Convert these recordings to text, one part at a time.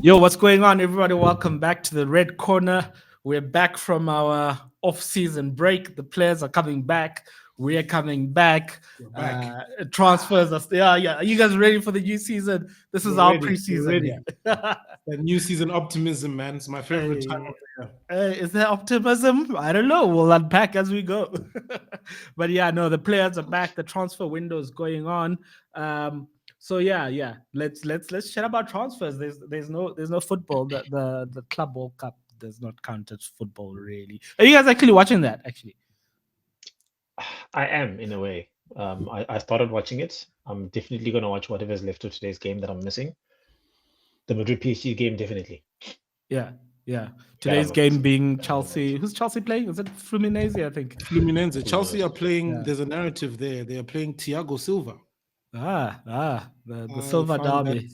Yo, what's going on, everybody? Welcome back to the Red Corner. We're back from our off-season break. The players are coming back. We're coming back. We're back. Transfers are yeah. Are you guys ready for the new season? This is We're our ready. preseason. We're ready. Yeah. That new season optimism, man. It's my favorite time of the year. Is there optimism? I don't know. We'll unpack as we go. But yeah, no, the players are back. The transfer window is going on. So yeah. Let's chat about transfers. There's no football. The Club World Cup does not count as football, really. Are you guys actually watching that? Actually, I am, in a way. I started watching it. I'm definitely going to watch whatever's left of today's game that I'm missing. The Madrid PSG game, definitely. Yeah. Today's game being Chelsea. Who's Chelsea playing? Is it Fluminense? I think. Fluminense. Chelsea are playing. Yeah. There's a narrative there. They are playing Thiago Silva. The Silva derby.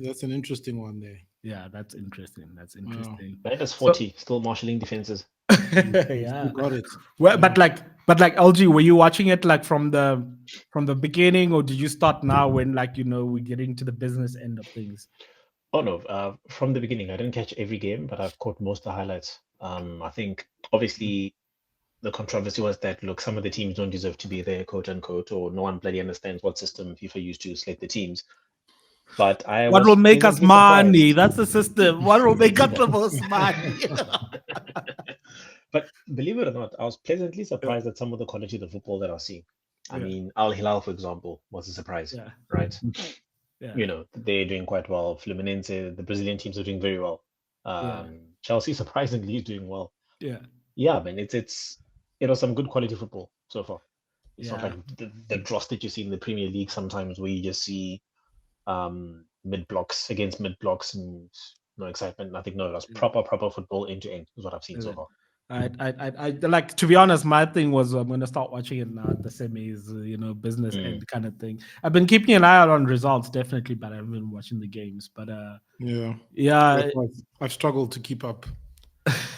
That's an interesting one there. Yeah, that's interesting. That is 40, still marshalling defenses. Yeah, got it. Well, but like LG, were you watching it like from the beginning, or did you start now when we're getting to the business end of things? Oh no, from the beginning. I didn't catch every game, but I've caught most of the highlights. I think obviously the controversy was that some of the teams don't deserve to be there, quote unquote, or no one bloody understands what system FIFA used to select the teams. But what will make us money? That's the system. What will make us the most money? But believe it or not, I was pleasantly surprised at some of the quality of the football that I was seeing. I mean, Al Hilal, for example, was a surprise, right? Yeah. They're doing quite well. Fluminense, the Brazilian teams are doing very well. Chelsea, surprisingly, is doing well. Yeah, man, it was some good quality football so far. It's not like the dross that you see in the Premier League sometimes, where you just see mid-blocks against mid-blocks and no excitement, nothing. No, it was proper football end to end is what I've seen so far. I like, to be honest, my thing was I'm going to start watching it now at the semis, business end kind of thing. I've been keeping an eye out on results, definitely, but I haven't been watching the games. But yeah, I've struggled to keep up.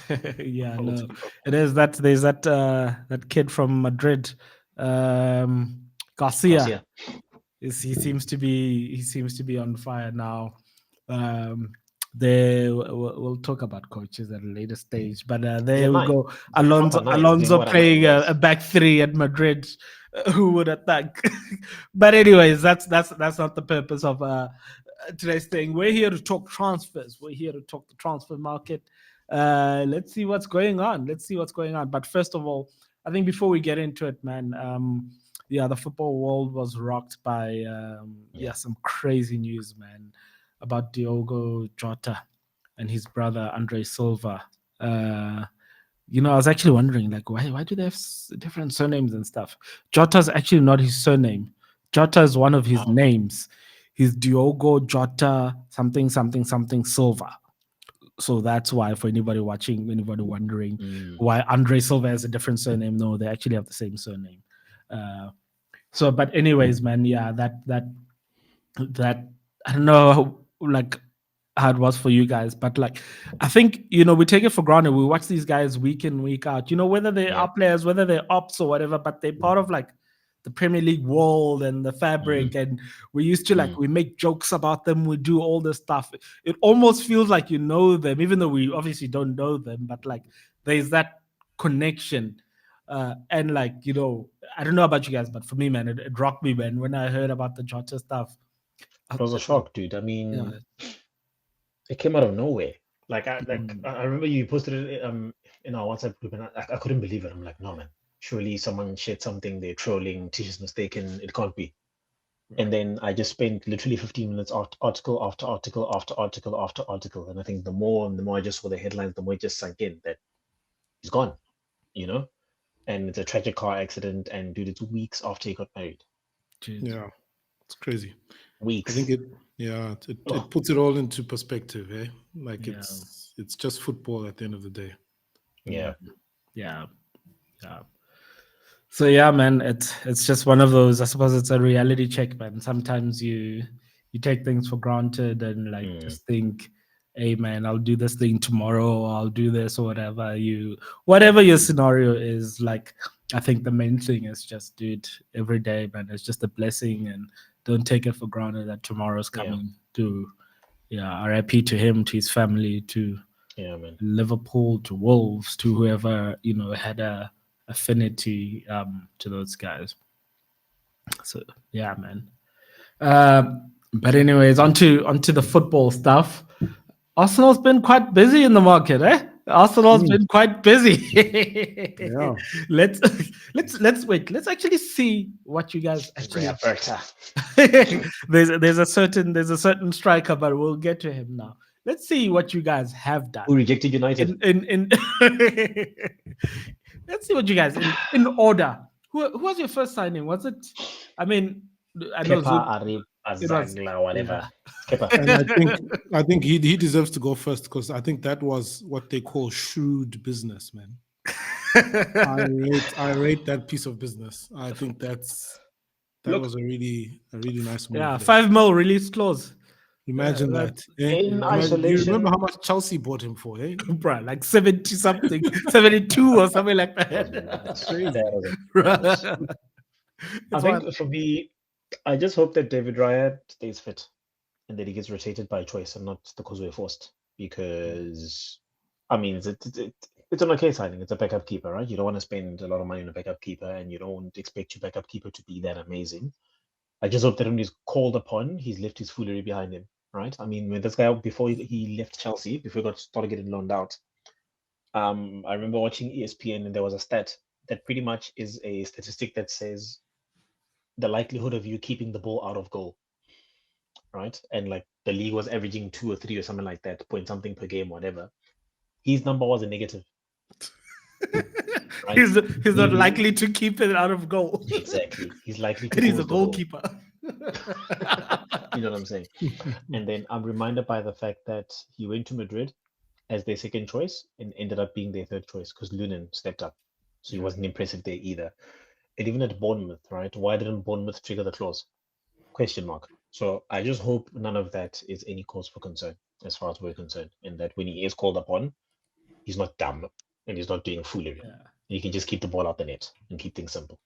No, it is that there's that kid from Madrid, Garcia. He seems to be on fire now. We'll talk about coaches at a later stage, but there we go. Alonso playing a back three at Madrid. Who would attack? But anyways, that's not the purpose of today's thing. We're here to talk transfers. We're here to talk the transfer market. Let's see what's going on. But first of all, I think before we get into it, man, the football world was rocked by some crazy news, man, about Diogo Jota and his brother Andre Silva. I was actually wondering, why do they have different surnames and stuff? Jota's actually not his surname. Jota is one of his names. He's Diogo Jota something Silva. So that's why, for anybody watching, anybody wondering why Andre Silva has a different surname, no, they actually have the same surname. But anyways, man, that I don't know how it was for you guys, but I think we take it for granted. We watch these guys week in, week out, whether they are players, whether they're ops or whatever, but they're part of the Premier League world and the fabric, and we used to we make jokes about them, we do all this stuff. It almost feels like them, even though we obviously don't know them, but there's that connection. And I don't know about you guys, but for me, man, it rocked me, man, when I heard about the Jota stuff. It was a shock, dude. I mean, it came out of nowhere. I remember you posted it in our WhatsApp group, and I couldn't believe it. I'm like, no, man, surely someone shared something, they're trolling, Tish is mistaken, it can't be. And then I just spent literally 15 minutes article after article after article after article, and I think the more I just saw the headlines, the more it just sank in that he's gone, and it's a tragic car accident, and dude, it's weeks after he got married. Jeez. Yeah, it's crazy. Weeks. I think it puts it all into perspective, eh? It's just football at the end of the day. Yeah. So yeah, man, it's just one of those. I suppose it's a reality check, man. Sometimes you take things for granted and just think, hey man, I'll do this thing tomorrow, or I'll do this or whatever your scenario is. I think the main thing is just, dude, every day, man, it's just a blessing, and don't take it for granted that tomorrow's coming to Yeah, RIP to him, to his family, to Liverpool, to Wolves, to whoever had a affinity to those guys. So yeah, man. But anyways, onto the football stuff. Arsenal's been quite busy in the market, eh? Arsenal's been quite busy. Yeah. Let's wait. Let's actually see what you guys actually. there's a certain striker, but we'll get to him now. Let's see what you guys have done. Who rejected United? Let's see what you guys in order. Who was your first signing? Was it? I mean, I know Kepa, Azagla, whatever. Kepa. And I think he deserves to go first because I think that was what they call shrewd business, man. I rate that piece of business. I think that was a really nice move. Yeah, 5 mil release clause. Imagine that. In isolation. Do you remember how much Chelsea bought him for? Bruh, like 70 something, 72 or something like that. That's crazy. I think for me, I just hope that David Raya stays fit and that he gets rotated by choice and not because we're forced. Because, I mean, it's an okay signing. It's a backup keeper, right? You don't want to spend a lot of money on a backup keeper and you don't expect your backup keeper to be that amazing. I just hope that when he's called upon, he's left his foolery behind him, right? I mean, when this guy, before he left Chelsea, before he started getting loaned out, I remember watching ESPN and there was a stat that pretty much is a statistic that says the likelihood of you keeping the ball out of goal, right? And like the league was averaging 2 or 3 or something like that, point something per game, whatever. His number was a negative. Right? He's not likely to keep it out of goal. Exactly. He's likely to. He's a goalkeeper. You know what I'm saying? And then I'm reminded by the fact that he went to Madrid as their second choice and ended up being their third choice because Lunin stepped up. So he wasn't impressive there either. And even at Bournemouth, right? Why didn't Bournemouth trigger the clause? Question mark. So I just hope none of that is any cause for concern as far as we're concerned. And that when he is called upon, he's not dumb and he's not doing foolery. Yeah. You can just keep the ball out the net and keep things simple.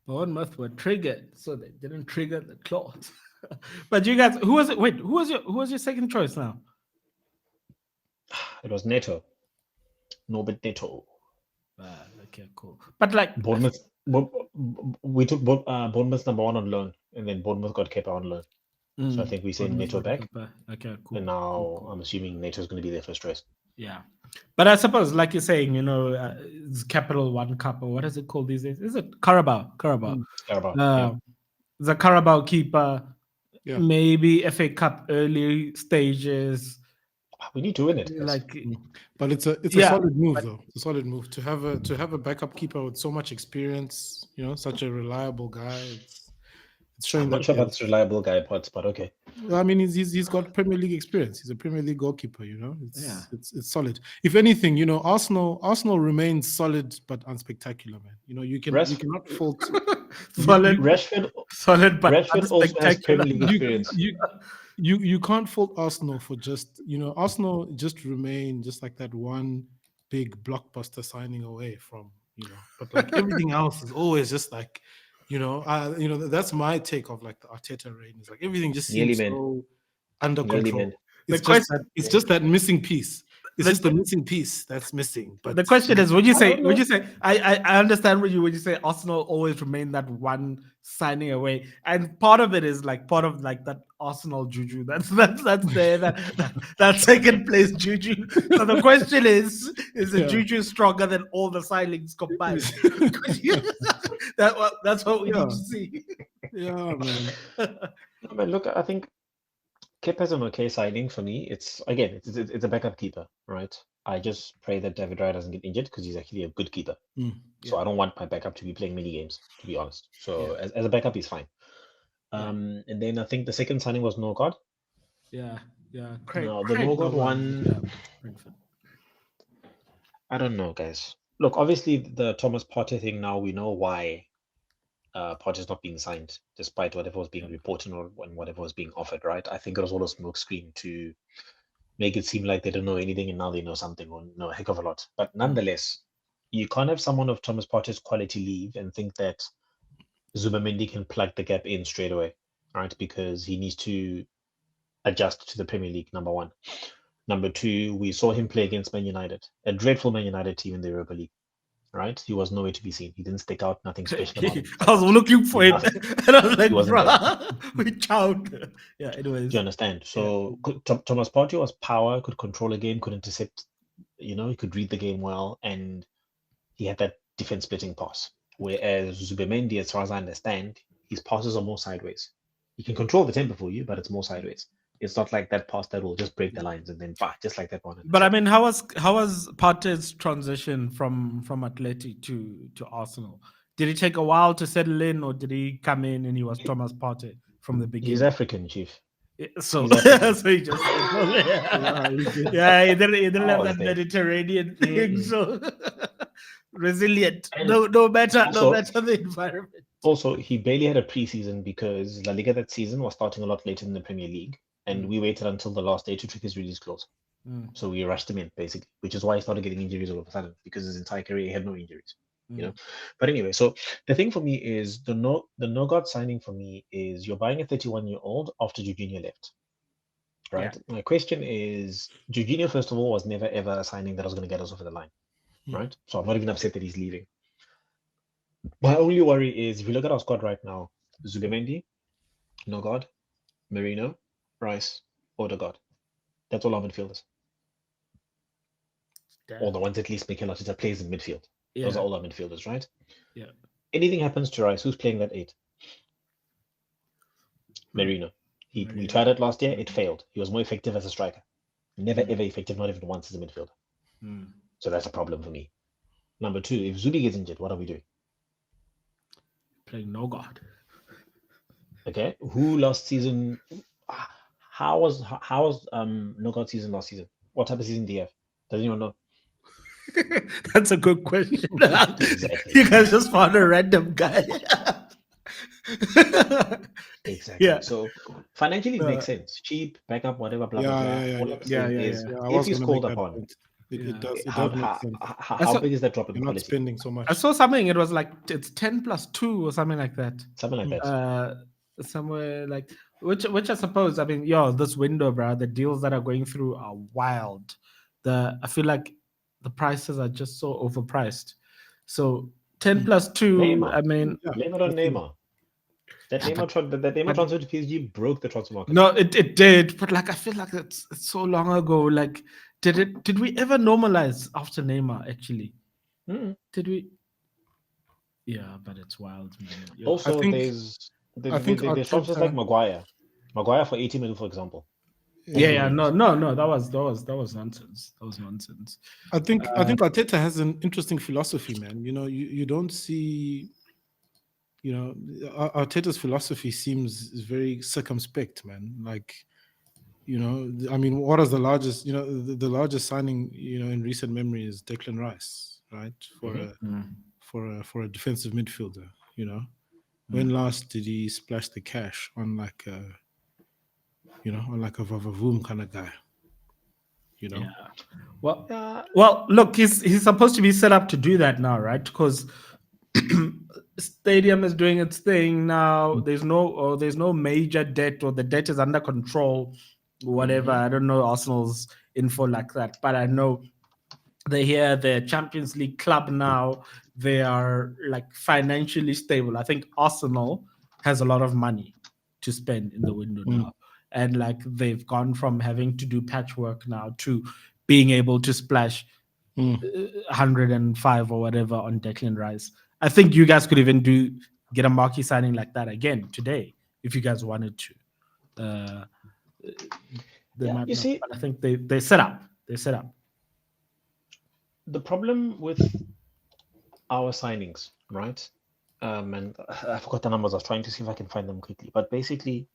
Bournemouth were triggered, so they didn't trigger the clause. But you guys, who was it? Wait, who was your second choice now? It was Neto. Norbert Neto. Okay, cool. But like Bournemouth, we took Bournemouth's number 1 on loan, and then Bournemouth got Kepa on loan. So I think we sent Neto back. Okay, cool. And now cool. I'm assuming Neto's going to be their first choice. Yeah, but I suppose, like you're saying, it's Capital One Cup or what is it called these days? Is it Carabao? Carabao. The Carabao keeper, maybe FA Cup early stages. We need to win it. But it's a solid move though. It's a solid move to have a backup keeper with so much experience. Such a reliable guy. It's showing I'm not sure about this reliable guy parts, but okay. I mean, he's got Premier League experience. He's a Premier League goalkeeper. It's solid. If anything, Arsenal remains solid but unspectacular, man. You cannot fault solid. Solid but Rashford also has Premier League experience. You can't fault Arsenal for just Arsenal just remain just like that one big blockbuster signing away from but like everything else is always just like. That's my take of like the Arteta reign. It's like everything just seems so under control. It's just that missing piece. It's just the missing piece that's missing. But the question is, would you say? I understand when you say Arsenal always remain that one signing away, and part of it is like part of like that Arsenal juju. That's there. That second place juju. So the question is the juju stronger than all the signings combined? That's what we need to see. Yeah, man. I mean, look, I think Kepa's an okay signing for me. It's a backup keeper, right? I just pray that David Raya doesn't get injured because he's actually a good keeper. So I don't want my backup to be playing many games, to be honest. So as a backup, he's fine. And then I think the second signing was Norgard. Yeah. The Norgard one. I don't know, guys. Look, obviously the Thomas Partey thing. Now we know why Partey's not being signed, despite whatever was being reported or whatever was being offered. Right? I think it was all a smokescreen to make it seem like they don't know anything and now they know something or know a heck of a lot. But nonetheless, you can't have someone of Thomas Partey's quality leave and think that Zubamendi can plug the gap in straight away, right? Because he needs to adjust to the Premier League, number one. Number two, we saw him play against Man United, a dreadful Man United team in the Europa League. Right? He was nowhere to be seen. He didn't stick out, nothing special about him. I was looking for him. And I was like, bro, we chowed. Yeah, anyways. Do you understand? So Thomas Partey was power, could control a game, could intercept, he could read the game well, and he had that defense splitting pass. Whereas Zubimendi, as far as I understand, his passes are more sideways. He can control the tempo for you, but it's more sideways. It's not like that pass that will just break the lines and then just like that one. But I mean, how was Partey's transition from Atleti to Arsenal? Did it take a while to settle in, or did he come in and he was Thomas Partey from the beginning? He's African, Chief. So, so he just he didn't have that Mediterranean thing. So resilient, no matter the environment. Also, he barely had a preseason because La Liga that season was starting a lot later than the Premier League. And we waited until the last day to trick his release clause. So we rushed him in, basically, which is why he started getting injuries all of a sudden, because his entire career he had no injuries. But anyway, so the thing for me is the Nogard signing for me is you're buying a 31-year-old after Jorginho left. Right? Yeah. My question is, Jorginho, first of all, was never ever a signing that was going to get us over the line. Right? So I'm not even upset that he's leaving. My only worry is if you look at our squad right now, Zubimendi, Nogard, Merino, Rice, Odegaard. That's all our midfielders. Damn. All the ones at least Mikel Arteta plays in midfield. Yeah. Those are all our midfielders, right? Yeah. Anything happens to Rice, who's playing that 8? Merino. We tried it last year, it failed. He was more effective as a striker. Never ever effective, not even once as a midfielder. So that's a problem for me. Number 2, if Zubi gets injured, what are we doing? Playing Nogard. Okay. Who last season? How was Nogard's season last season? What type of season do you have? Does anyone know? That's a good question. Exactly. You guys just found a random guy. Exactly. Yeah. So financially, it makes sense. Cheap, backup, whatever, blah, blah, blah. If he's called upon, it does how big is that drop in quality? Not spending so much. I saw something. It was like it's 10+2 or something like that. Something like that. Somewhere like which I suppose. I mean, this window, bro. The deals that are going through are wild. I feel like the prices are just so overpriced. So 10+2. Neymar. I mean, blame it on Neymar. That Neymar transfer to PSG broke the transfer market. No, it did, but like I feel like it's so long ago. Like, did we ever normalize after Neymar? Actually, did we? Yeah, but it's wild, man. Also, there's transfers like Maguire for 80 million, for example. Yeah, no. That was nonsense. That was nonsense. I think Arteta has an interesting philosophy, man. You don't see. Arteta's philosophy seems very circumspect, man. Like, I mean, what is the largest? The largest signing, in recent memory is Declan Rice, right? For a defensive midfielder. When last did he splash the cash on like a Vavavoom kind of guy? Yeah. Well, look, he's supposed to be set up to do that now, right? Because Stadium is doing its thing now. There's no major debt, or the debt is under control, whatever. I don't know Arsenal's info like that, but I know they're here. They're Champions League club now. They are like financially stable. I think Arsenal has a lot of money to spend in the window now, and like they've gone from having to do patchwork now to being able to splash 105 or whatever on Declan Rice. I think you guys could even get a marquee signing like that again today if you guys wanted to. See, but I think they set up. They set up. The problem with our signings, right? And I forgot the numbers. I was trying to see if I can find them quickly. But basically,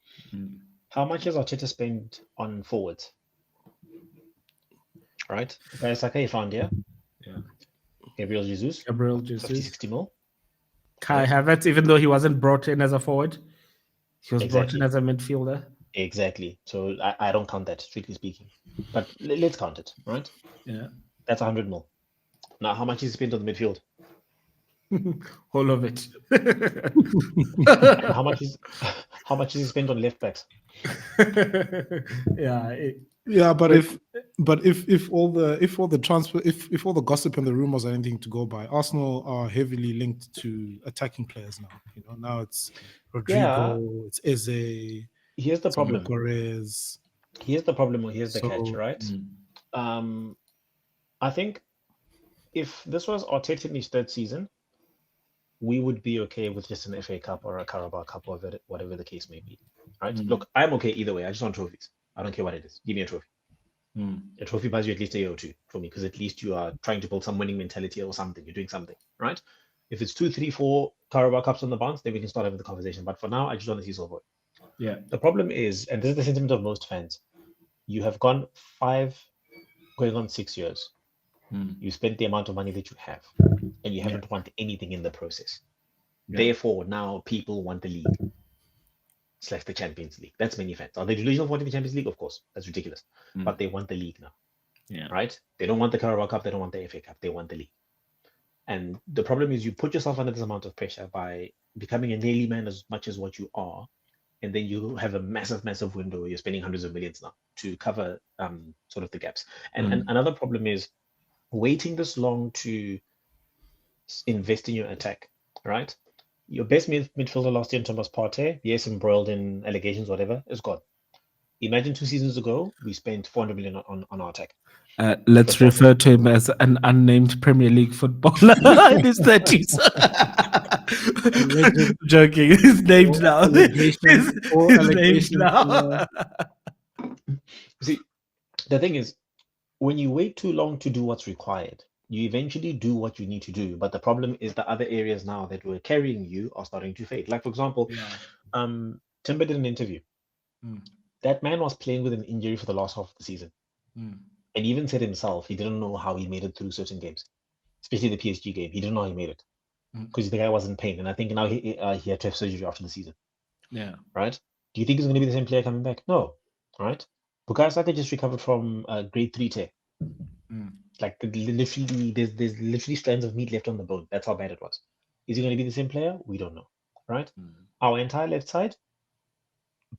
how much has Arteta spent on forwards? Right? Guys like I found here. Yeah. Gabriel Jesus. 50-60 mil. Kai Havertz, even though he wasn't brought in as a forward, he was brought in as a midfielder. Exactly. So I don't count that, strictly speaking. But let's count it, right? Yeah. That's 100 mil. Now, how much is spent on the midfield? All of it. And how much is he spent on left backs? Yeah, but if all the transfer, if all the gossip and the rumors are anything to go by, Arsenal are heavily linked to attacking players now. You know, now it's Rodrigo, it's Eze. Here's the problem. Gyokores. Here's the problem, or here's the catch, right? I think if this was Arteta in his third season, we would be okay with just an FA Cup or a Carabao Cup or whatever the case may be, right? Look, I'm okay either way. I just want trophies. I don't care what it is. Give me a trophy. A trophy buys you at least a year or two for me, because at least you are trying to build some winning mentality or something. You're doing something, right? If it's 2, 3, 4 Carabao Cups on the bounce, then we can start having the conversation. But for now, I just want to see silver. Yeah. The problem is, and this is the sentiment of most fans, you have gone 5, going on 6 years. You spent the amount of money that you have, and you haven't won anything in the process. Therefore, now people want the league / the Champions League. That's many fans. Are they delusional for wanting the Champions League? Of course, that's ridiculous. But they want the league now. Yeah. Right? They don't want the Carabao Cup. They don't want the FA Cup. They want the league. And the problem is, you put yourself under this amount of pressure by becoming a daily man as much as what you are, and then you have a massive, massive window where you're spending hundreds of millions now to cover sort of the gaps. And another problem is waiting this long to invest in your attack, right? Your best midfielder last year in terms of Partey, yes, embroiled in allegations, whatever, is gone. Imagine 2 seasons ago, we spent 400 million on our attack. Let's refer to him as an unnamed Premier League footballer in his 30s. Joking. He's named now. He's named now. See, the thing is, when you wait too long to do what's required, you eventually do what you need to do. But the problem is the other areas now that were carrying you are starting to fade. Like, for example, Timber did an interview. That man was playing with an injury for the last half of the season. And even said himself, he didn't know how he made it through certain games, especially the PSG game. He didn't know how he made it because the guy was in pain. And I think now he had to have surgery after the season. Yeah. Right? Do you think he's going to be the same player coming back? No. Right? Bukayo Saka just recovered from a grade 3 tear. Like, literally, there's literally strands of meat left on the bone. That's how bad it was. Is he going to be the same player? We don't know. Right? Our entire left side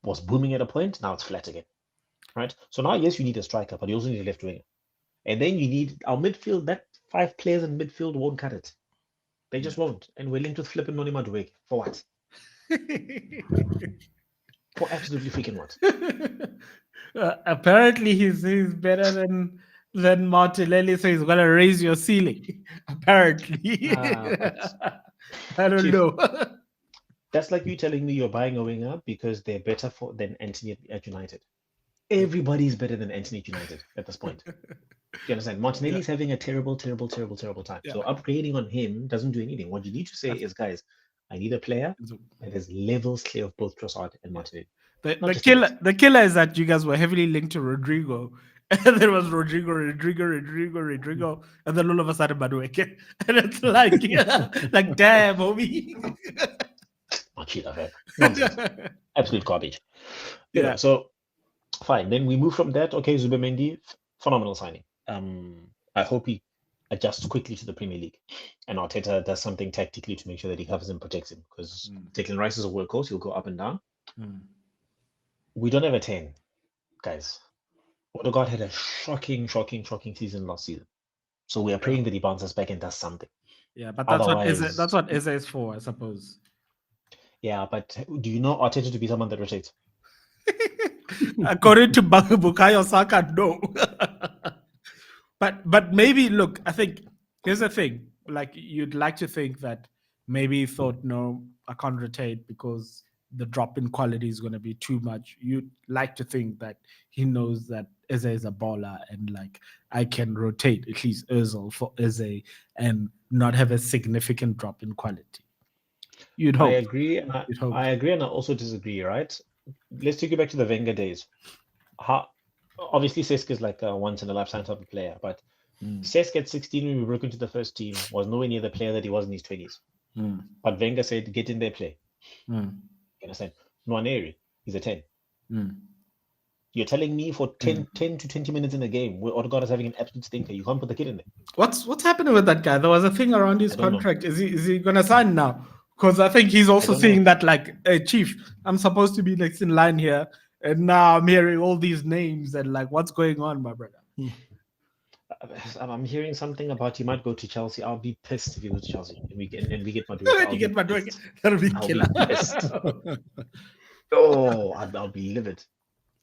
was booming at a point. Now it's flat again. Right? So now, yes, you need a striker, but you also need a left winger. And then you need our midfield. That 5 players in midfield won't cut it. They just won't. And we're linked with Flip and Noni Madueke. For what? For absolutely freaking what? Apparently, he's better than Martinelli, so he's gonna raise your ceiling. Apparently, I don't know. That's like you telling me you're buying a winger because they're better than Anthony at United. Everybody's better than Anthony at United at this point. You understand? Martinelli's having a terrible, terrible, terrible, terrible time. So upgrading on him doesn't do anything. What you need to say is, guys, I need a player that is levels clear of both Trossard and Martinelli. The killer is that you guys were heavily linked to Rodrigo. And there was Rodrigo, and then all of a sudden Madueke. And it's like, like, damn, homie. Not shit, I've had nonsense. Absolute garbage. Yeah. So fine. Then we move from that. Okay, Zubimendi, phenomenal signing. I hope he adjusts quickly to the Premier League, and Arteta does something tactically to make sure that he covers and protects him. Because Declan Rice is a workhorse; he'll go up and down. We don't have a 10, guys. Odegaard had a shocking season last season. So we are praying that he bounces back and does something. Yeah, but that's what Eze is for, I suppose. Yeah, but do you know Arteta to be someone that rotates? According to Bukayo Saka, no. But maybe, look, I think here's the thing. Like, you'd like to think that maybe he thought, no, I can't rotate because the drop in quality is going to be too much. You'd like to think that he knows that Eze is a baller and, like, I can rotate at least Ozil for Eze and not have a significant drop in quality. You'd hope. I agree. I agree, and I also disagree, right? Let's take you back to the Wenger days. Obviously, Cesc is like a once-in-a-lifetime type of player, but Cesc at 16 when we broke into the first team was nowhere near the player that he was in his 20s. But Wenger said, get in there, play. You understand? Nwaneri, he's a 10. You're telling me for 10 to 20 minutes in a game where Odegaard is having an absolute stinker, you can't put the kid in there. What's happening with that guy? There was a thing around his contract. Is he gonna sign now? Because I think he's also seeing that like, Chief, I'm supposed to be next in line here, and now I'm hearing all these names and like, what's going on, my brother? I'm hearing something about he might go to Chelsea. I'll be pissed if he goes to Chelsea and we get Madueke. That'll be killer. Oh, I'll be livid.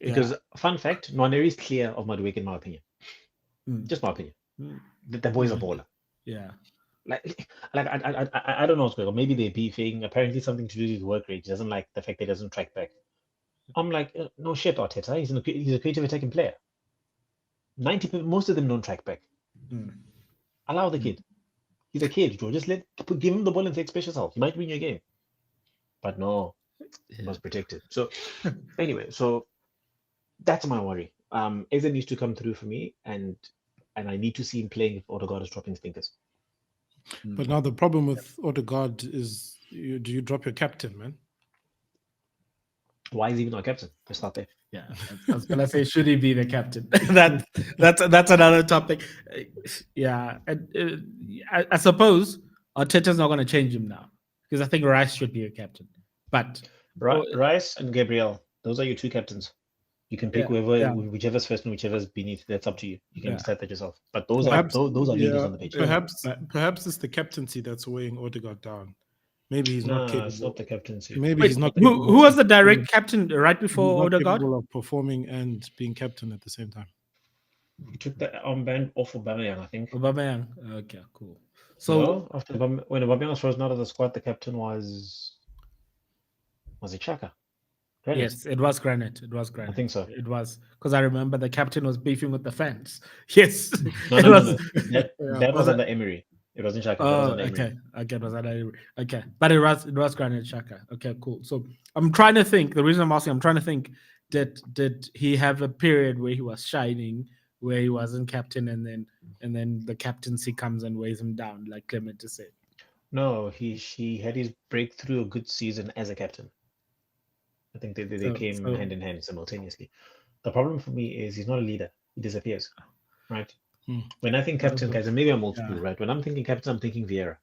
Because fun fact, Nwaneri is clear of Madueke in my opinion. Just my opinion. The boy's a baller. Yeah. Like I don't know what's going on. Maybe they're beefing. Apparently something to do with his work rate. He doesn't like the fact that he doesn't track back. I'm like, no shit, Arteta. He's a creative attacking player. Most of them don't track back. Allow the kid. He's a kid, Joe. Just give him the ball and say express yourself. He might win your game. But no, he must protect it. So anyway, so that's my worry. Eze needs to come through for me, and I need to see him playing if Odegaard is dropping stinkers. But now the problem with Odegaard is, do you drop your captain, man? Why is he even our captain? Let's start there. Yeah, I was gonna say, should he be the captain? That's another topic. Yeah, and I suppose Arteta's not going to change him now because I think Rice should be a captain. But Rice and Gabriel, those are your two captains. You can pick whichever's first and whichever's beneath. That's up to you. You can decide that yourself. But those are leaders on the pitch. Perhaps it's the captaincy that's weighing Odegaard down. Maybe he's not capable. It's not the captaincy. Maybe he's not. Who was the direct captain right before Odegaard? Of performing and being captain at the same time. He took the armband off Aubameyang, I think. Aubameyang. Okay, cool. So after when Aubameyang was frozen out of the squad, the captain was it Xhaka? Yes, it was Granite. I think so. It was because I remember the captain was beefing with the fans. Yes, no. That was under Emery. It wasn't Xhaka. Oh, okay. It was under Emery. Okay, but it was Granite Xhaka. Okay, cool. So I'm trying to think. The reason I'm asking, I'm trying to think. Did he have a period where he was shining, where he wasn't captain, and then the captaincy comes and weighs him down, like Clement just said? No, he had his breakthrough, a good season as a captain. I think they came hand in hand simultaneously. The problem for me is he's not a leader. He disappears, right? When I think captain, guys, and maybe I'm old school, right? When I'm thinking captain, I'm thinking Vieira,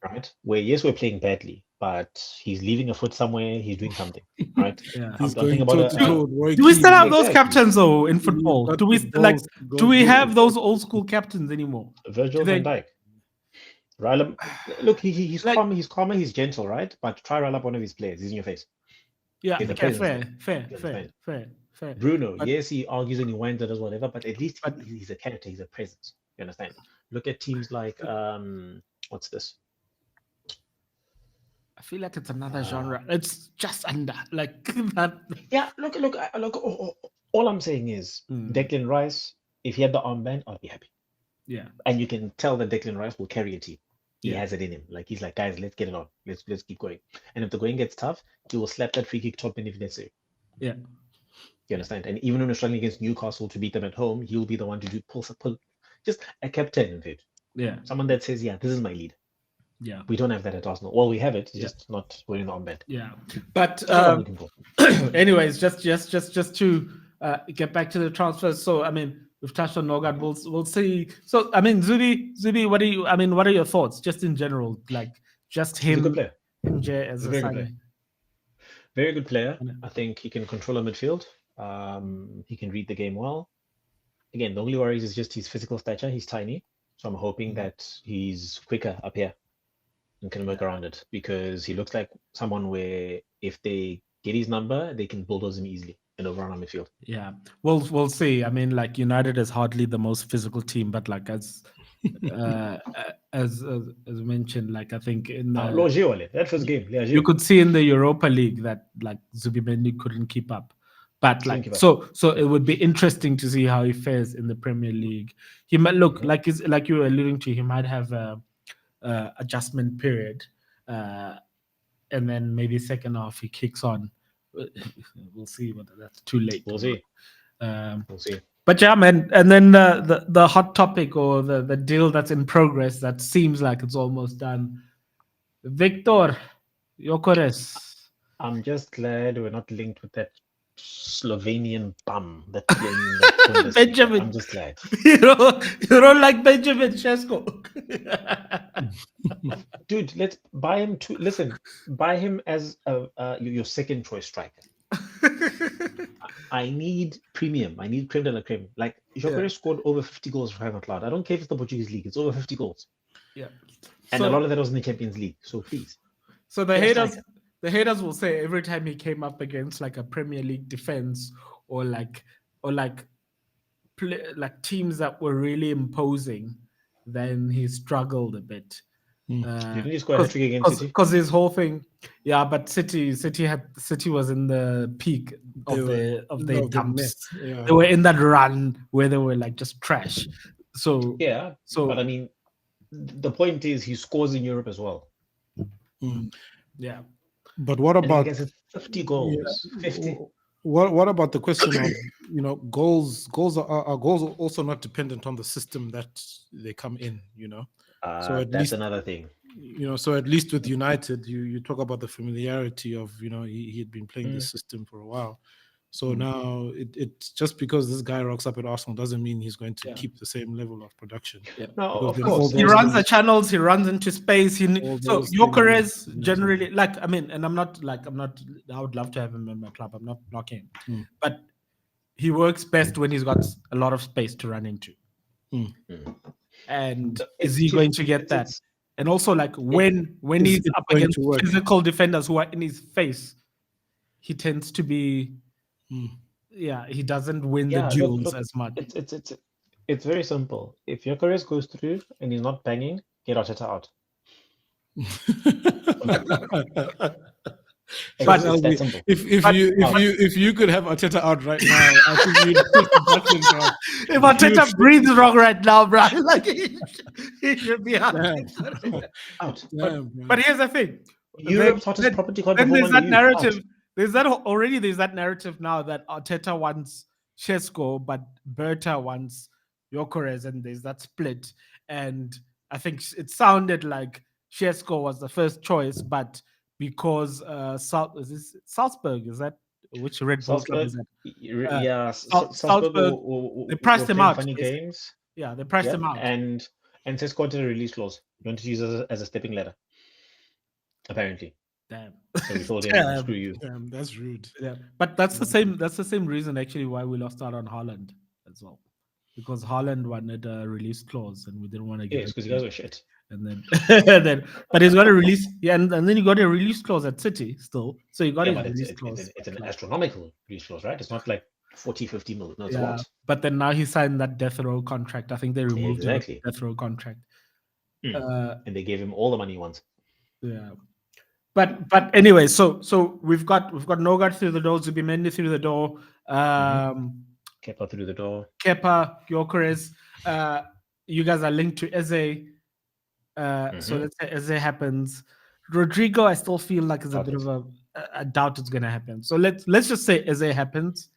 right? Where yes, we're playing badly, but he's leaving a foot somewhere. He's doing something, right? I'm thinking about do we still have those captains though in football? Do we have those old school captains anymore? Virgil van Dijk. Rylam, look, he's calm, he's calmer, he's gentle, right? But try roll up one of his players. He's in your face. Yeah, fair. Bruno, yes, he argues and he whines and does whatever, but at least he's a character, he's a presence. You understand? Look at teams like what's this? I feel like it's another genre. It's just under like that. Yeah, look. All I'm saying is Declan Rice. If he had the armband, I'd be happy. Yeah, and you can tell that Declan Rice will carry a team. He has it in him. Like he's like, guys, let's get it on. Let's keep going. And if the going gets tough, he will slap that free kick top in if necessary. Yeah. You understand? And even when we're struggling against Newcastle to beat them at home, he'll be the one to do pull. Just a captain of it. Yeah. Someone that says, yeah, this is my lead. Yeah. We don't have that at Arsenal. Well, we have it, just not wearing the armband. Yeah. But anyways, just to get back to the transfers. So I mean, we've touched on Nogard. We'll see. So I mean, Zubi, what are your thoughts just in general? Like just him. He's a good player. As a signing. Very good player. I think he can control a midfield. He can read the game well. Again, the only worries is just his physical stature. He's tiny. So I'm hoping that he's quicker up here and can work around it, because he looks like someone where if they get his number, they can bulldoze him easily and overrun on midfield. Yeah. We'll see. I mean, like United is hardly the most physical team, but like as mentioned, like I think in that first game, you could see in the Europa League that like Zubimendi couldn't keep up. But like so it would be interesting to see how he fares in the Premier League. He might look like you were alluding to. He might have a adjustment period, and then maybe second half he kicks on. We'll see whether that's too late. We'll see. But yeah, man. And then the hot topic or the deal that's in progress that seems like it's almost done. Victor Gyokores. I'm just glad we're not linked with that Slovenian bum that playing in the Bundesliga. Benjamin. I'm just glad. You don't like Benjamin Sesko. Dude, let's buy him to listen. Buy him as your second choice striker. I need premium. I need creme de la creme. Like Gyokores scored over 50 goals for crying out loud. I don't care if it's the Portuguese league. It's over 50 goals. Yeah. And a lot of that was in the Champions League. So please. So the haters will say every time he came up against like a Premier League defense or like teams that were really imposing, then he struggled a bit. Didn't he score a hat-trick against City? Because his whole thing, but City was in the peak of their dumps. Yeah. They were in that run where they were like just trash. So but I mean, the point is he scores in Europe as well. Yeah. But what about 50 goals? 50. What about the question of goals? Goals are goals are also not dependent on the system that they come in. So that's another thing. So at least with United, you talk about the familiarity of he had been playing this system for a while. So now it's just because this guy rocks up at Arsenal doesn't mean he's going to keep the same level of production. Yeah. No, of course. He runs the channels, he runs into space. So Gyokores generally, and I would love to have him in my club. I'm not knocking him. But he works best when he's got a lot of space to run into. And is he going to get that? And also, like when he's up against physical defenders who are in his face, he tends to be, he doesn't win the duels as much. It's very simple. If Gyokores goes through and he's not banging, get Arteta out. But if you could have Arteta out right now, I think you'd push the button, bro. If Arteta breathes wrong right now, bro, like he should be out. But here's the thing: Europe's hottest property. Then there's that narrative. There's that narrative now that Arteta wants Sesko, but Berta wants Gyokores, and there's that split. And I think it sounded like Sesko was the first choice, but because Salzburg, is that which Red Bull club is that? Salzburg. They priced him out. Funny games. Yeah, they priced him out. And Sesko wanted a release clause. You wanted to use it as a stepping ladder. Apparently. Damn. So we told him, screw you. Damn, that's rude. Yeah, but that's the same. That's the same reason actually why we lost out on Haaland as well, because Haaland wanted a release clause and we didn't want to give it. Because you guys were shit. And then, but he's got a release, and then you got a release clause at City still. So you got a release clause. It's an astronomical release clause, right? It's not like 40, 50 mil. No, it's a lot. But then now he signed that death row contract. I think they removed the death row contract. And they gave him all the money he wants. Yeah. But anyway, so we've got Nogard through the door, Zubimendi through the door, Kepa through the door. Kepa, Gyokores. You guys are linked to Eze. So let's say Eze happens. Rodrigo, I still feel like is a bit of a doubt it's gonna happen. So let's just say Eze happens,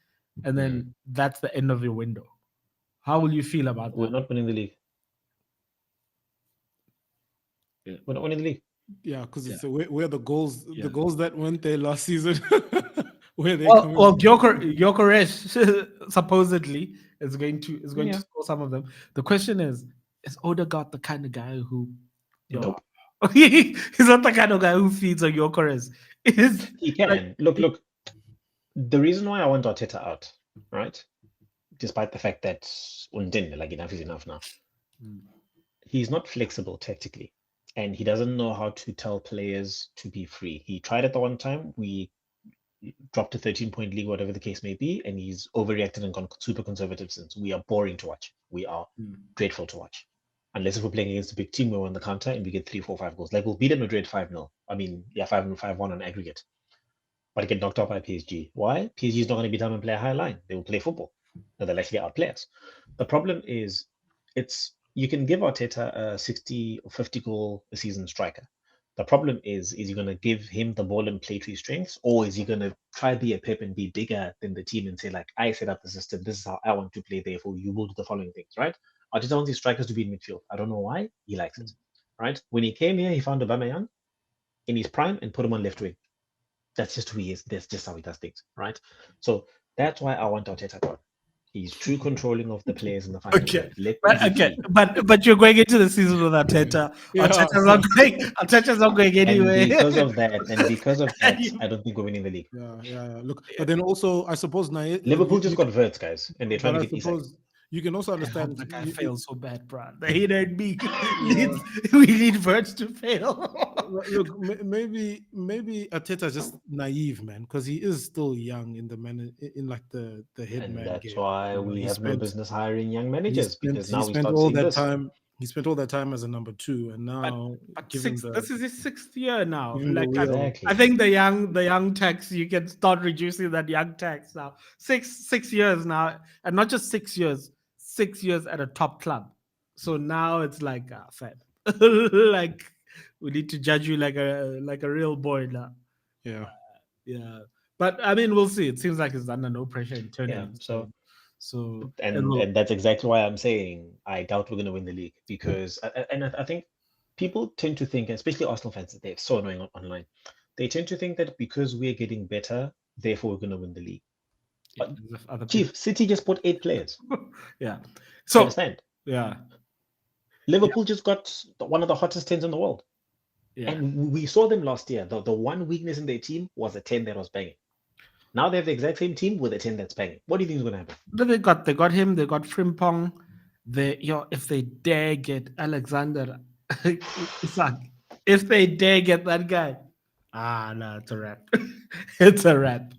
and then that's the end of your window. How will you feel about that? We're not winning the league. Yeah. We're not winning the league. Yeah, because it's where the goals that went there last season. Where they Gyokores supposedly is going to score some of them. The question is Odegaard the kind of guy who nope. He's not the kind of guy who feeds on Gyokores. He can. Look. The reason why I want Arteta out, right? Despite the fact that enough is enough now. He's not flexible tactically. And he doesn't know how to tell players to be free. He tried it the one time. We dropped a 13-point league, whatever the case may be, and he's overreacted and gone super conservative since. We are boring to watch. We are dreadful to watch. Unless if we're playing against a big team, we're on the counter and we get 3, 4, 5 goals. Like we'll beat Madrid 5-0. 5-1 on aggregate. But get knocked out by PSG. Why? PSG is not going to beat them and play a high line. They will play football. No, they'll actually outplay us. The problem is you can give Arteta a 60 or 50 goal a season striker. The problem is he going to give him the ball and play to his strengths, or is he going to try be a Pep and be bigger than the team and say, like, I set up the system, this is how I want to play, therefore you will do the following things, right? Arteta wants his strikers to be in midfield. I don't know why. He likes it, right? When he came here, he found Aubameyang in his prime and put him on left wing. that's just who he is. That's just how he does things, right? So that's why I want Arteta gone. He's too controlling of the players in the final third. But you're going into the season with Arteta. Arteta's not going anywhere. And because of that, I don't think we're winning the league. Yeah. Look, but then also, I suppose Liverpool just got Verts, guys, and they're trying to get Isak. You can also understand the guy fails so bad, bro. He and me. We need Verts to fail. Look, maybe Arteta's just naive, man, because he is still young in like the head and man that's game. why we have no business hiring young managers, because now we spent start all seeing that this. time. He spent all that time as a number 2, and now this is his 6th year now. Exactly. I think the young tax, you can start reducing that young tax now. 6 years now, and not just 6 years. 6 years at a top club. So now it's like fam. Like we need to judge you like a real boy now. Yeah. But I mean, we'll see. It seems like it's under no pressure internally. Yeah. So and that's exactly why I'm saying I doubt we're going to win the league, because I think people tend to think, especially Arsenal fans, they're so annoying online. They tend to think that because we're getting better, therefore we're going to win the league. But Chief, City just bought 8 players. Yeah. So understand? Yeah. Liverpool just got one of the hottest 10s in the world. Yeah. And we saw them last year. The one weakness in their team was a 10 that was banging. Now they have the exact same team with a 10 that's banging. What do you think is going to happen? They got him. They got Frimpong. If they dare get Alexander Isak, if they dare get that guy, no, it's a wrap. It's a wrap.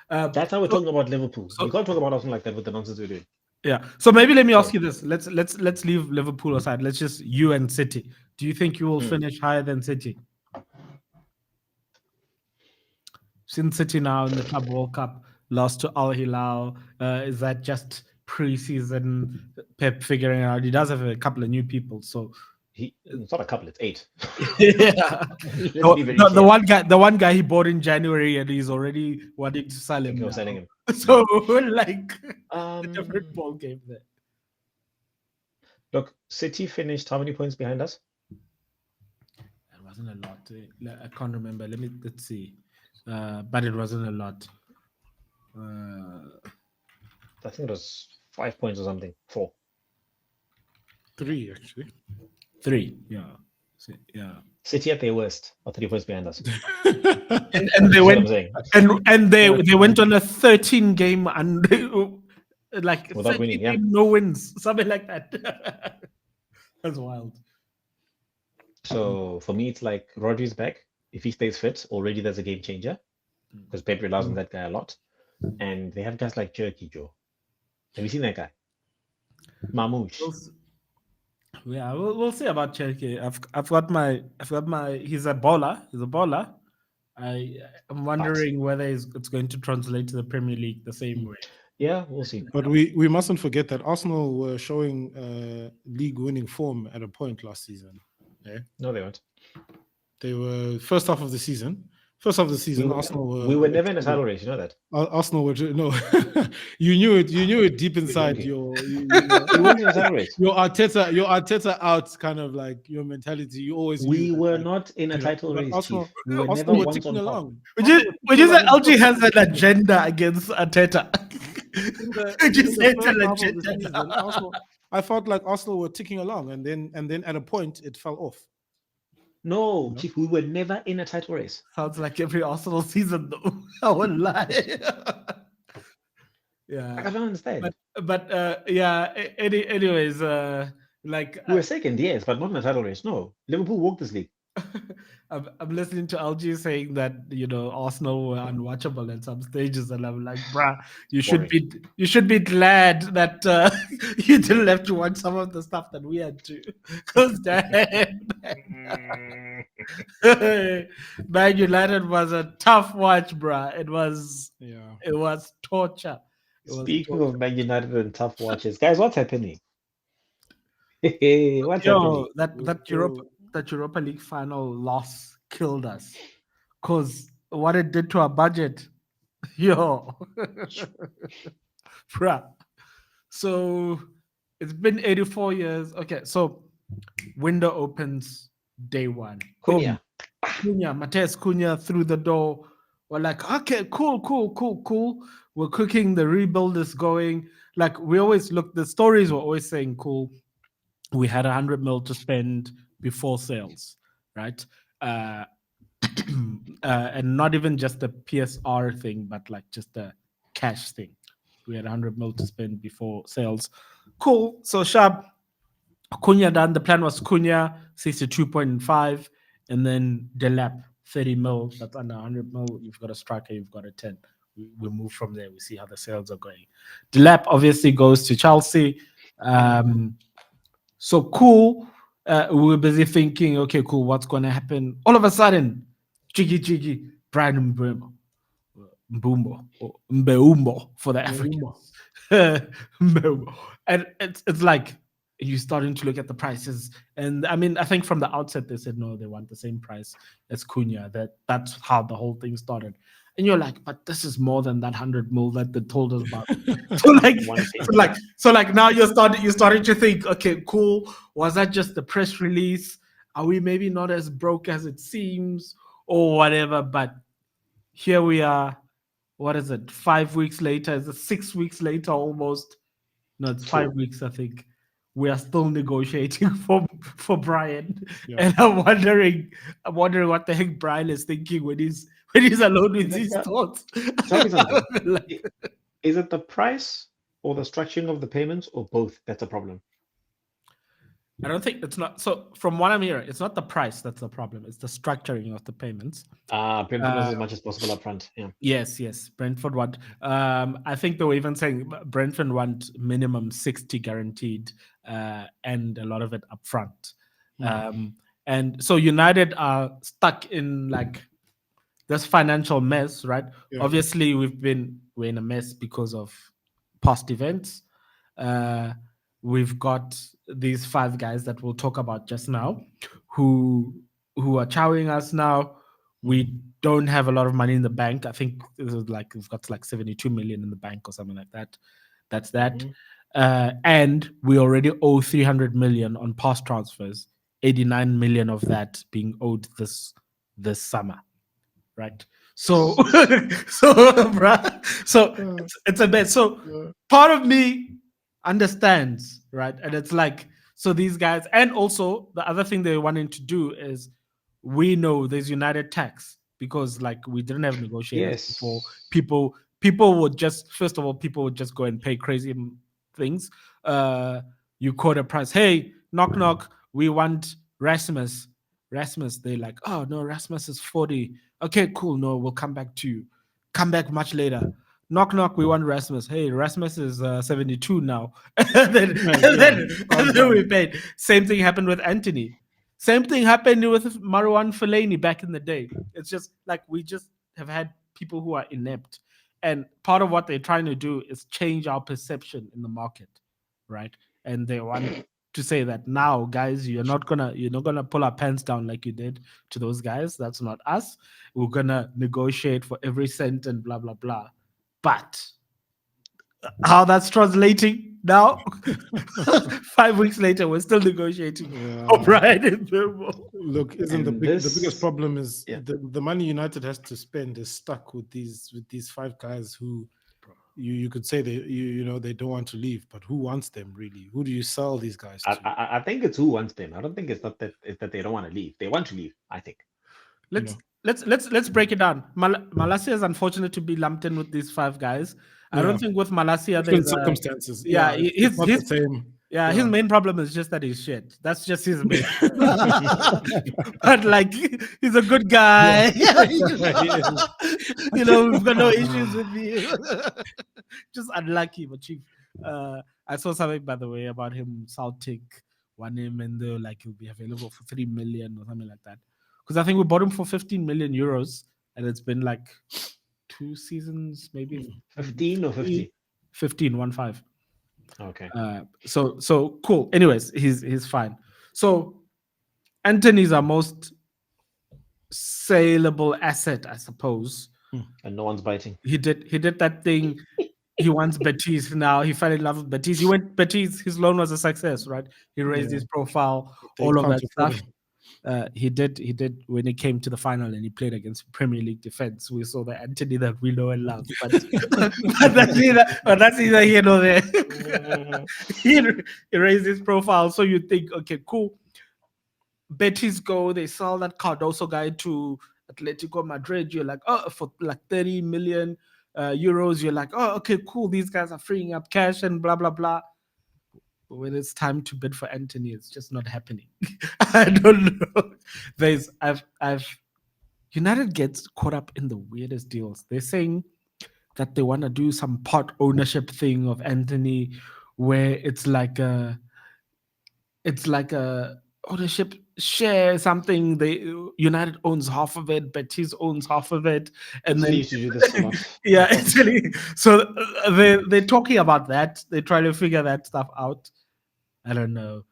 That's how we're talking about Liverpool. We can't talk about something like that with the nonsense we're doing. Yeah. So maybe let me ask you this. Let's leave Liverpool aside. Let's just you and City. Do you think you will finish higher than City? Since City now in the Club World Cup lost to Al Hilal, is that just pre-season Pep figuring out? He does have a couple of new people, so it's not a couple, it's 8. Yeah. The one guy he bought in January, and he's already wanting to sell him. Selling him. So like a different ball game there. Look, City finished how many points behind us? It wasn't a lot. I can't remember. Let's see. But it wasn't a lot. I think it was 5 points or something. 4. 3 actually. 3, yeah. City at their worst are 3 points behind us. and they went they went on a 13 game and like without winning, no wins, something like that. That's wild. So for me, it's like Rodri's back. If he stays fit, already there's a game changer, because Pep relies on that guy a lot. And they have guys like Jerky Joe. Have you seen that guy? Mamouche. Yeah, we'll see about Cherky. I've got my he's a baller. I'm wondering whether it's going to translate to the Premier League the same way. Yeah, we'll see. But we mustn't forget that Arsenal were showing league winning form at a point last season. Yeah? No, they weren't. They were first half of the season. Arsenal we were never in a title race, you know that. Arsenal were you knew it deep inside your Arteta out kind of like your mentality. You always were not in a title race. Arsenal, we were Arsenal never were ticking along. Would you say LG has an agenda against Arteta? I felt like Arsenal were ticking along, and then at a point it fell off. No, Chief, we were never in a title race. Sounds like every Arsenal season, though. I won't lie. Yeah, I don't understand. But yeah. Anyways, like we were second, yes, but not in a title race. No, Liverpool walked this league. I'm listening to LG saying that Arsenal were unwatchable at some stages, and I'm like, bruh, you should be glad that you didn't have to watch some of the stuff that we had to, because Man United was a tough watch, bruh. It was torture. Speaking of Man United and tough watches, guys, what's happening? What's happening? That Europa League final loss killed us, because what it did to our budget, bruh. So it's been 84 years. Okay, so window opens day 1. Cunha. Mateus Cunha through the door. We're like, okay, cool. We're cooking. The rebuild is going. Like we always look. The stories were always saying, cool. We had 100 mil to spend before sales, right? And not even just the PSR thing, but like just the cash thing. We had 100 mil to spend before sales. Cool. So sharp. Cunha done. The plan was Cunha 62.5, and then Delap 30 mil. That's under 100 mil. You've got a striker. You've got a 10. We move from there. We see how the sales are going. Delap obviously goes to Chelsea. So cool. We were busy thinking, okay, cool. What's going to happen? All of a sudden, Jiggy, Brian Mbeumo for the Africans. Mbeumo. And it's like you're starting to look at the prices. And I mean, I think from the outset, they said, no, they want the same price as Cunha. That's how the whole thing started. And you're like, but this is more than that 100 mil that they told us about. so now you're starting to think, okay, cool. Was that just the press release? Are we maybe not as broke as it seems or whatever? But here we are. What is it? 5 weeks later? Is it 6 weeks later almost? No, it's 5 weeks, I think. We are still negotiating for Brian. Yeah. And I'm wondering what the heck Brian is thinking when he's alone with his thoughts. Tell me something. Is it the price or the structuring of the payments or both that's a problem? I don't think it's not. So from what I'm hearing, it's not the price that's the problem. It's the structuring of the payments. Brentford wants as much as possible up front. Yeah. Yes. Brentford want. I think they were even saying Brentford want minimum 60 guaranteed, and a lot of it up front. And so United are stuck in like this financial mess, right? Yeah. Obviously, we're in a mess because of past events. We've got these 5 guys that we'll talk about just now who are chowing us now. We don't have a lot of money in the bank. I think this is like we've got like 72 million in the bank or something like that. That's that. And we already owe 300 million on past transfers, 89 million of that being owed this summer. Right. So it's a bit. So part of me understands, right? And it's like, so these guys, and also the other thing they're wanting to do is, we know there's United tax because like we didn't have negotiators before. People would just, first of all, people would just go and pay crazy things. You quote a price, hey, knock, we want Rasmus. They're like, oh no, Rasmus is 40. Okay, cool. No, we'll come back to you. Come back much later. Knock, we want Rasmus. Hey, Rasmus is 72 now. and then we paid. Same thing happened with Anthony. Same thing happened with Marouane Fellaini back in the day. It's just like we just have had people who are inept. And part of what they're trying to do is change our perception in the market, right? And they want to say that now, guys, you're not gonna pull our pants down like you did to those guys. That's not us. We're gonna negotiate for every cent and blah blah blah. But how that's translating now, 5 weeks later, we're still negotiating. Brian and Mbeumo. Look, the biggest problem is the money United has to spend is stuck with these 5 guys who you could say they don't want to leave, but who wants them really? Who do you sell these guys to? I think it's who wants them. I don't think it's not that they don't want to leave. They want to leave, I think. Let's break it down. Malacia is unfortunate to be lumped in with these 5 guys. I don't think with Malacia there's circumstances. He's not the same. Yeah, his main problem is just that he's shit. That's just his main. But like, he's a good guy. We've got no issues with me. Just unlucky, but chief. I saw something, by the way, about him. Celtic won him, and they're like, he'll be available for 3 million or something like that. Because I think we bought him for 15 million euros, and it's been like 2 seasons, maybe 15 or 50. 15, 15. Okay. So cool. Anyways, he's fine. So Anthony's our most saleable asset, I suppose. And no one's biting. He did that thing. He wants Betis now. He fell in love with Betis. He went Betis. His loan was a success, right? He raised his profile, all of that stuff. he did when he came to the final and he played against Premier League defense. We saw the Anthony that we know and love, but, but that's neither here nor there. he raised his profile, so you think, okay, cool. Betis go, they sell that Cardoso guy to Atletico Madrid. You're like, oh, for like 30 million euros. You're like, oh, okay, cool. These guys are freeing up cash and blah blah blah. But when it's time to bid for Anthony, it's just not happening. I don't know. I've United gets caught up in the weirdest deals. They're saying that they want to do some part ownership thing of Anthony, where it's like a ownership share something. United owns half of it, Betis owns half of it, and Italy then used to do this a lot. yeah, Italy. So they're talking about that. They're trying to figure that stuff out. I don't know,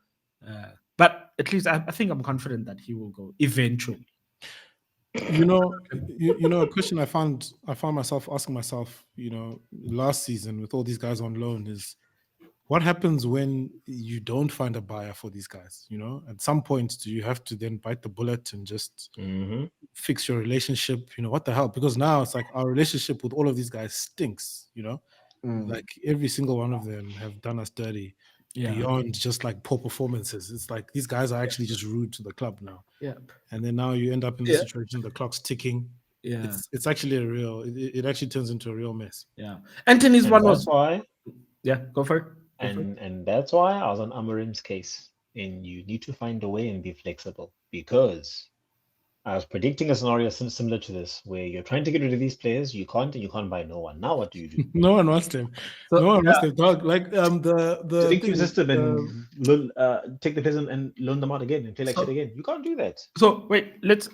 but at least I think I'm confident that he will go eventually. You know, a question I found myself asking myself, last season with all these guys on loan is, what happens when you don't find a buyer for these guys? At some point, do you have to then bite the bullet and just fix your relationship? What the hell? Because now it's like our relationship with all of these guys stinks. Like every single one of them have done us dirty. Beyond just like poor performances. It's like these guys are actually just rude to the club now. Yeah. And then now you end up in the situation, the clock's ticking. Yeah. It's actually it actually turns into a real mess. Yeah. Anthony's one was why. Yeah, go for it. And that's why I was on Amorim's case. And you need to find a way and be flexible, because I was predicting a scenario similar to this, where you're trying to get rid of these players, you can't, and you can't buy no one. Now what do you do? No one wants them. So, no one wants them. Dog, like the stick to your system and take the players and loan them out again and play like shit again. You can't do that. So wait, let's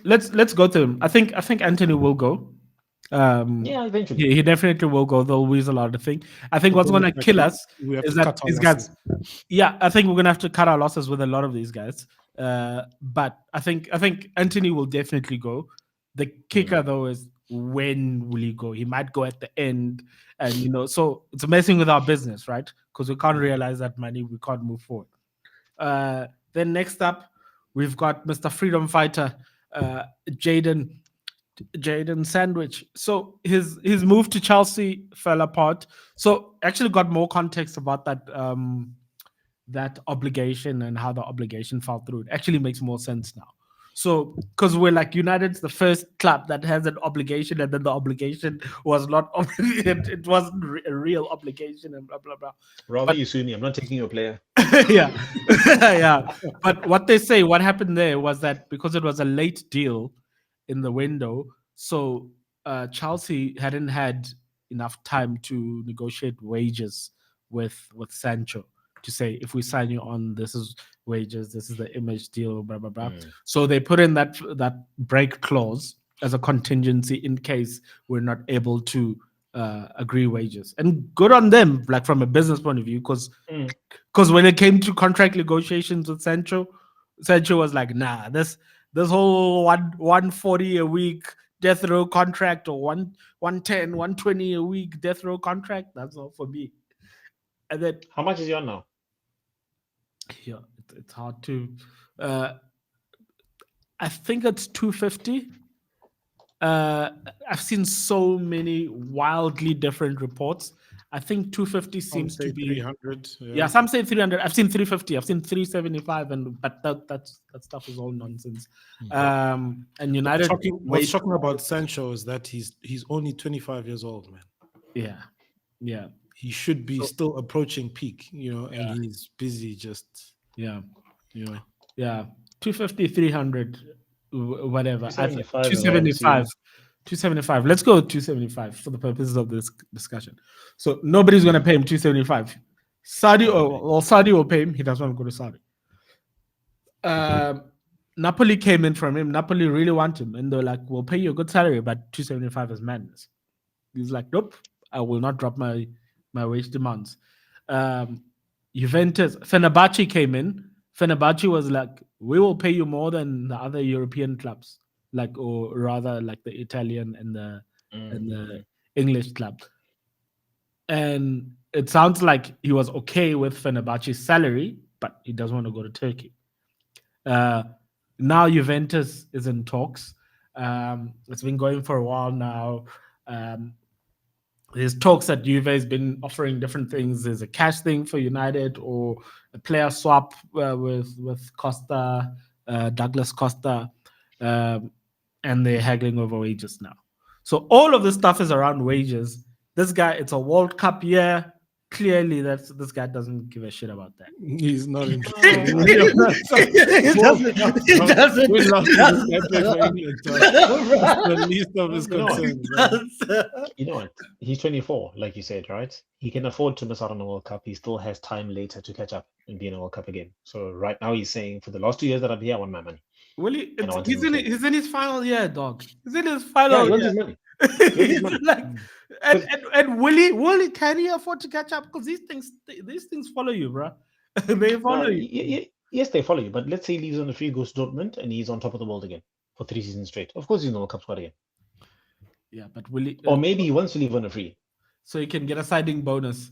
go to him. I think Anthony will go. Yeah, eventually he definitely will go. They'll weasel out the thing. I think what's going to kill us is that these guys. Yeah, I think we're going to have to cut our losses with a lot of these guys. But I think Anthony will definitely go. The kicker though is, when will he go? He might go at the end, and so it's messing with our business, right? Because we can't realize that money, we can't move forward. Then next up, we've got Mr. Freedom Fighter, Jadon Sandwich. So his move to Chelsea fell apart. So actually got more context about that that obligation and how the obligation fell through. It actually makes more sense now. So because we're like, United's the first club that has an obligation, and then the obligation was not it wasn't a real obligation, and blah blah blah. Rather you sue me, I'm not taking your player. Yeah. Yeah. But what happened there was that because it was a late deal in the window, so Chelsea hadn't had enough time to negotiate wages with Sancho, to say, if we sign you on, this is wages, this is the image deal, blah blah blah. So they put in that break clause as a contingency in case we're not able to agree wages. And good on them, like from a business point of view, because when it came to contract negotiations with Sancho was like, nah, this whole 140 a week death row contract, or 110 120 a week death row contract, that's not for me. And then how much is he on now? Yeah, it's hard to I think it's 250. I've seen so many wildly different reports. I think 250 seems to be 300. Yeah, some say 300. I've seen 350. I've seen 375, but that stuff is all nonsense. And United. What's shocking about Sancho is that he's only 25 years old, man. Yeah. He should be still approaching peak, and he's busy just. Yeah. 250, 300, whatever. 275. 275. Let's go 275 for the purposes of this discussion. So nobody's going to pay him 275. Saudi will pay him. He doesn't want to go to Saudi. Napoli came in from him. Napoli really want him, and they're like, "We'll pay you a good salary, but 275 is madness." He's like, "Nope, I will not drop my wage demands." Juventus, Fenerbahce came in. Fenerbahce was like, "We will pay you more than the other European clubs." Or rather like the Italian and the English club. And it sounds like he was okay with Fenerbahce's salary, but he doesn't want to go to Turkey. Now Juventus is in talks. It's been going for a while now. There's talks that Juve has been offering different things. There's a cash thing for United or a player swap with Costa, Douglas Costa, and they're haggling over wages now. So all of this stuff is around wages. This guy, it's a World Cup year. Clearly, this guy doesn't give a shit about that. He's not interested. He doesn't. We love to this guy play for England. That's the least of his concerns. You know what? He's 24, like you said, right? He can afford to miss out on the World Cup. He still has time later to catch up and be in a World Cup again. So right now he's saying, for the last 2 years that I'm here, I want my money. Well, he's in his final year, dog. He's in his final year. His money. Like, can he afford to catch up? Because these things follow you, bro. They follow you. Yes, they follow you. But let's say he leaves on the free, goes to Dortmund, and he's on top of the world again for 3 seasons straight. Of course, he's in the World Cup squad again. Yeah, but will he? Or maybe he wants to leave on a free, so he can get a signing bonus.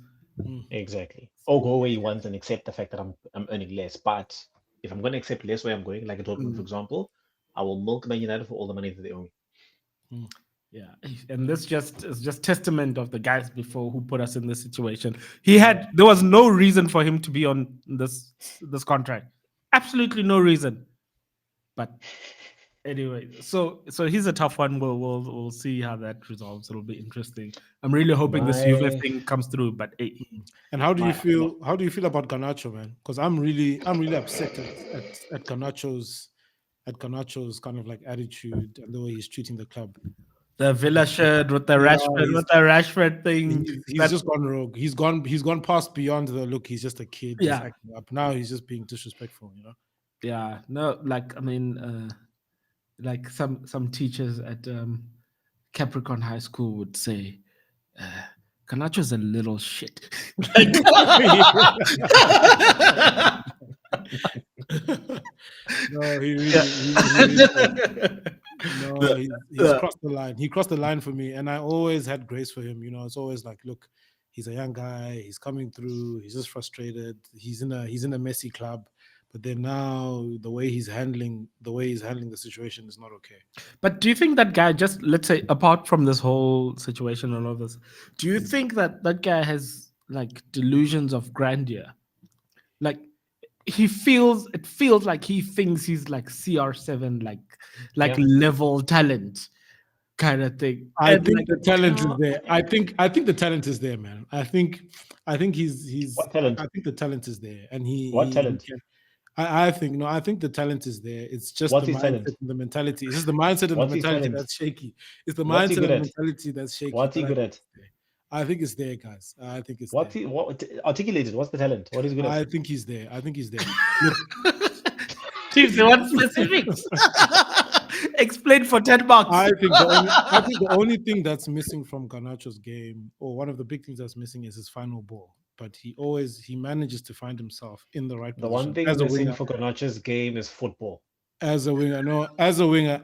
Exactly. Or go away once and accept the fact that I'm earning less. But if I'm going to accept less where I'm going, like a Dortmund, for example, I will milk Man United for all the money that they owe me. Yeah, and this is just testament of the guys before who put us in this situation. There was no reason for him to be on this contract. Absolutely no reason. But anyway, so he's a tough one. We'll see how that resolves. It'll be interesting. I'm really hoping this Juve thing comes through. But hey. And how do you feel? How do you feel about Garnacho, man? Because I'm really upset at Garnacho's kind of like attitude and the way he's treating the club. The Villa shirt with the Rashford thing. He's just gone rogue. He's gone past beyond the look. He's just a kid. Yeah. Acting up. Now he's just being disrespectful. You know. Yeah. No. Like I mean, like some teachers at Capricorn High School would say, Garnacho's a little shit. No, he's crossed the line. He crossed the line for me, and I always had grace for him. You know, it's always like, look, he's a young guy. He's coming through. He's just frustrated. He's in a messy club. But then now the way he's handling the situation is not okay. But do you think that guy, just let's say apart from this whole situation and all this, do you think that guy has like delusions of grandeur? Like it feels like he thinks he's like CR7, like level talent kind of thing. I think the talent is there. I think the talent is there, man. I think he's what talent? I think the talent is there, and what talent? I think the talent is there. It's just the mindset and the mentality. It's just the mindset and the mentality that's shaky. It's the mindset and the mentality that's shaky. What's he good at? I think it's there, guys. I think it's there. What articulated? What's the talent? What is good at? I think he's there. Chiefs, what specifics? Explain for 10 bucks. I think the only thing that's missing from Garnacho's game, or one of the big things that's missing, is his final ball. But he manages to find himself in the right position. The one thing missing for Garnacho's game is football. As a winger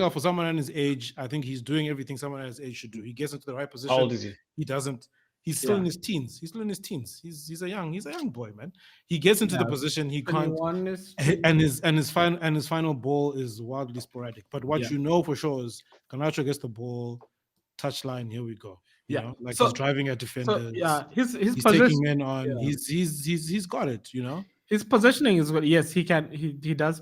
for someone at his age, I think he's doing everything someone at his age should do. He gets into the right position. How old is he? He doesn't. He's still in his teens. He's a young boy, man. He gets into the position. He can't. And his final ball is wildly sporadic. But what you know for sure is Garnacho gets the ball, touchline. Here we go. You know, like he's driving at defenders. He's taking men on. Yeah. He's got it. You know. His positioning is good. Yes, he can. He does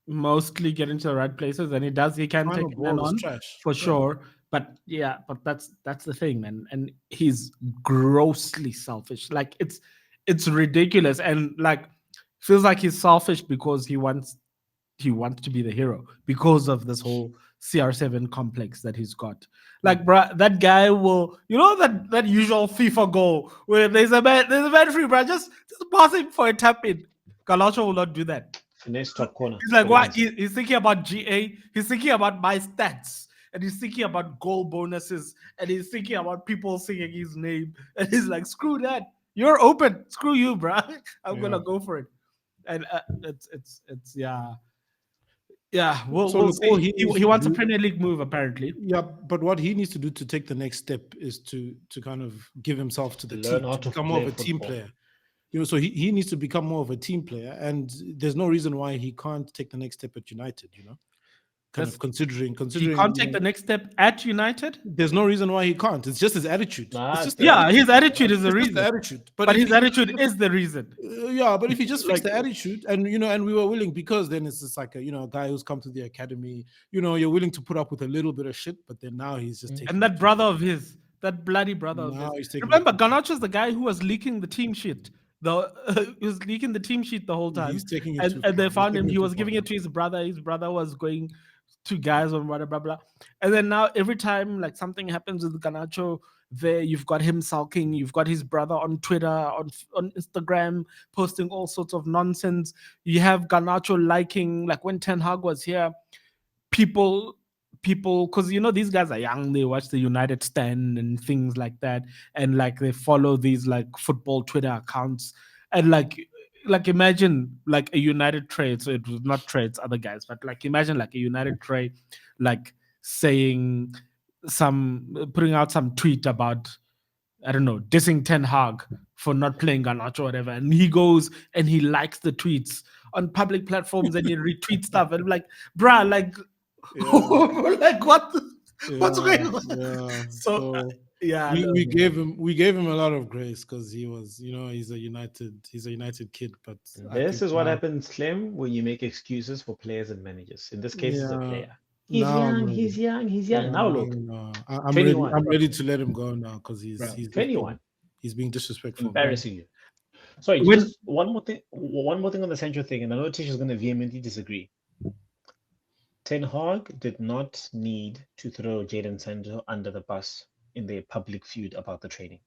mostly get into the right places, and he can take men on for sure. But that's the thing, man. And he's grossly selfish. Like it's ridiculous, and like feels like he's selfish because he wants to be the hero because of this whole CR7 complex that he's got. Like, bruh, that guy will, that usual FIFA goal where there's a man free, bruh, just pass him for a tap in. Garnacho will not do that. Finesse top corner. He's like, what? He's thinking about GA. He's thinking about my stats. And he's thinking about goal bonuses. And he's thinking about people singing his name. And he's like, screw that. You're open. Screw you, bruh. I'm going to go for it. And Yeah, we'll see. He wants a Premier League move, apparently. Yeah, but what he needs to do to take the next step is to kind of give himself to the team, to become more of a team player. so he needs to become more of a team player, and there's no reason why he can't take the next step at United. Considering he can't take the next step at United. There's no reason why he can't. It's just his attitude. Nah, it's just his attitude is the reason. The attitude, but his attitude is the reason. But if he just fixed the attitude, and and we were willing, because then it's just like a guy who's come to the academy. You're willing to put up with a little bit of shit, but then now he's just taking. And that brother of his, that bloody brother of his. Remember, Garnacho's the guy who was leaking the team sheet. He was leaking the team sheet the whole time. He's taking it and they found him. He was giving it to his brother. His brother was going to guys on blah blah blah. And then now every time like something happens with Garnacho, there you've got him sulking. You've got his brother on Twitter, on Instagram, posting all sorts of nonsense. You have Garnacho liking, like when Ten Hag was here, people, because these guys are young, they watch the United Stand and things like that, and like they follow these like football Twitter accounts, and like imagine like a United trade. So it was not trades, other guys, but like imagine like a United trade, like saying putting out some tweet about, I don't know, dissing Ten Hag for not playing Garnacho or whatever, and he goes and he likes the tweets on public platforms and he retweets stuff, and I'm like, bruh, like. Like what? What's going on? So we gave him a lot of grace because he was, he's a United kid. But this is what happens, Clem, when you make excuses for players and managers. In this case, he's a player. He's young. Now look, I'm ready to let him go now because he's 21. He's being disrespectful, embarrassing you. Sorry, just one more thing on the Sancho thing, and I know Tish is going to vehemently disagree. Ten Hag did not need to throw Jadon Sancho under the bus in their public feud about the training.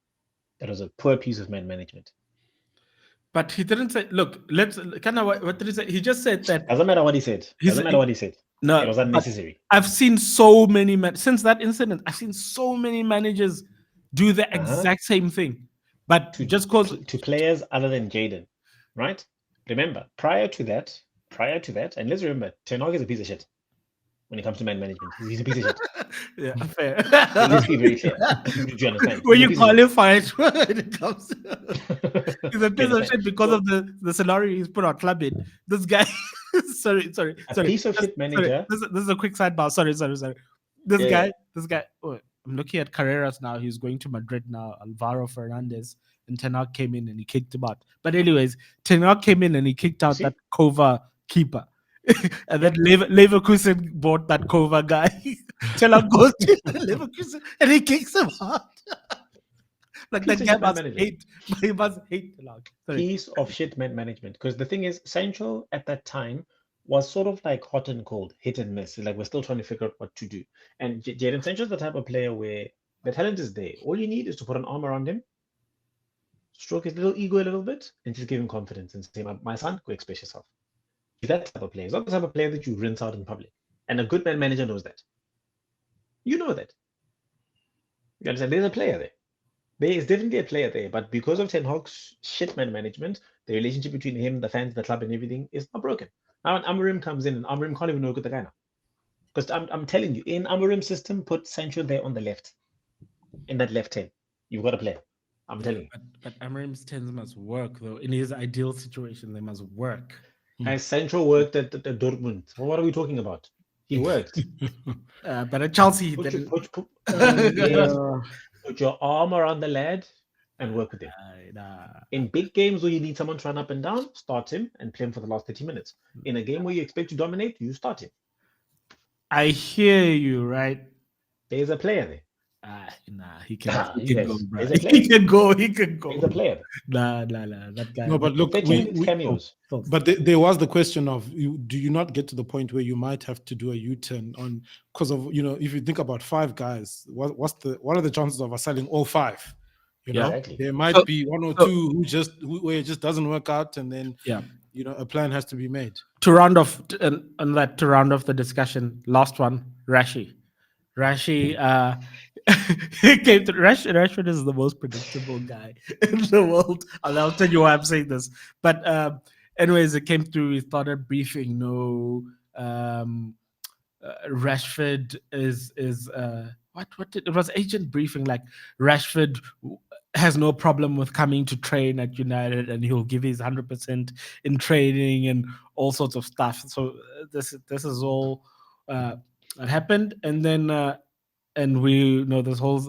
That was a poor piece of man management. But he didn't say, look, what did he say? He just said that. Doesn't matter what he said. No, it was unnecessary. I've seen so many, since that incident, I've seen so many managers do the exact same thing. But just cause. To players other than Jadon, right? Remember, prior to that, and let's remember, Ten Hag is a piece of shit. When it comes to man management, he's a piece of shit. Yeah, fair. Let's be very clear. Do you understand? When you qualify it when it comes to... He's a piece of shit because of the scenario he's put on Club in. This guy... sorry. A piece of shit manager. This is a quick sidebar. Sorry. This guy... Oh, I'm looking at Carreras now. He's going to Madrid now. Alvaro Fernandez. And Ten Hag came in and he kicked him out. But anyways, Ten Hag came in and he kicked out that Kova keeper. And then Leverkusen bought that Kova guy. Ten Hag goes to Leverkusen and he kicks him out. Like that guy must hate. He must hate Ten Hag. Piece of shit man management. Because the thing is, Sancho at that time was sort of like hot and cold, hit and miss. Like we're still trying to figure out what to do. And Jadon Sancho is the type of player where the talent is there. All you need is to put an arm around him, stroke his little ego a little bit, and just give him confidence and say, my son, go express yourself. He's that type of player. He's not the type of player that you rinse out in public. And a good man manager knows that. You know that. You understand? There's a player there. There is definitely a player there. But because of Ten Hag's shit man management, the relationship between him, the fans, the club, and everything is not broken. Now, when Amorim comes in, and Amorim can't even know good the guy now. Because I'm telling you, in Amorim's system, put Sancho there on the left. In that left 10. You've got a player. I'm telling you. But Amorim's 10s must work, though. In his ideal situation, they must work. As Sancho worked at Dortmund. Well, what are we talking about? He worked. But at Chelsea, put your arm around the lad and work with him. In big games where you need someone to run up and down, start him and play him for the last 30 minutes. In a game where you expect to dominate, you start him. I hear you, right? There's a player there. He can go. He can go. He's a player. Nah, that guy. No, but look, cameos. But there was the question of, do you not get to the point where you might have to do a U-turn on, because of, if you think about 5 guys, what are the chances of us selling all 5? Exactly. There might be 1 or 2 where it just doesn't work out, and then a plan has to be made. To round off the discussion, last one, Rashi came to Rashford is the most predictable guy in the world. I'll tell you why I'm saying this. But anyways, it came through. He started briefing. Rashford is what it was agent briefing, like Rashford has no problem with coming to train at United, and he'll give his 100% in training and all sorts of stuff. So this is all that happened, and then and we know this whole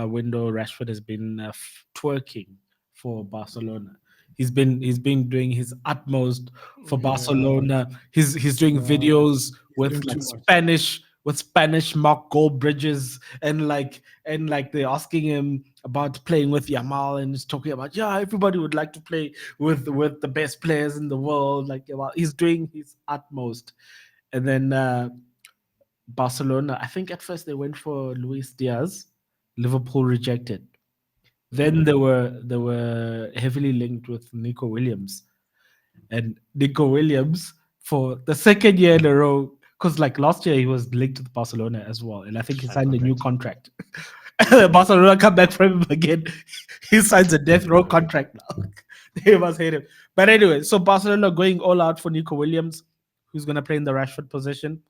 window, Rashford has been twerking for Barcelona. He's been doing his utmost for Barcelona. He's doing videos with like Spanish mock goal bridges, and like they're asking him about playing with Yamal, and he's talking about everybody would like to play with the best players in the world. Like he's doing his utmost, and then Barcelona, I think at first they went for Luis Diaz. Liverpool rejected. Then they were heavily linked with Nico Williams. And Nico Williams, for the second year in a row, because like last year he was linked to Barcelona as well. And I think he signed a new contract. Barcelona come back from him again. He signs a death row contract now. They must hate him. But anyway, so Barcelona going all out for Nico Williams, who's going to play in the Rashford position.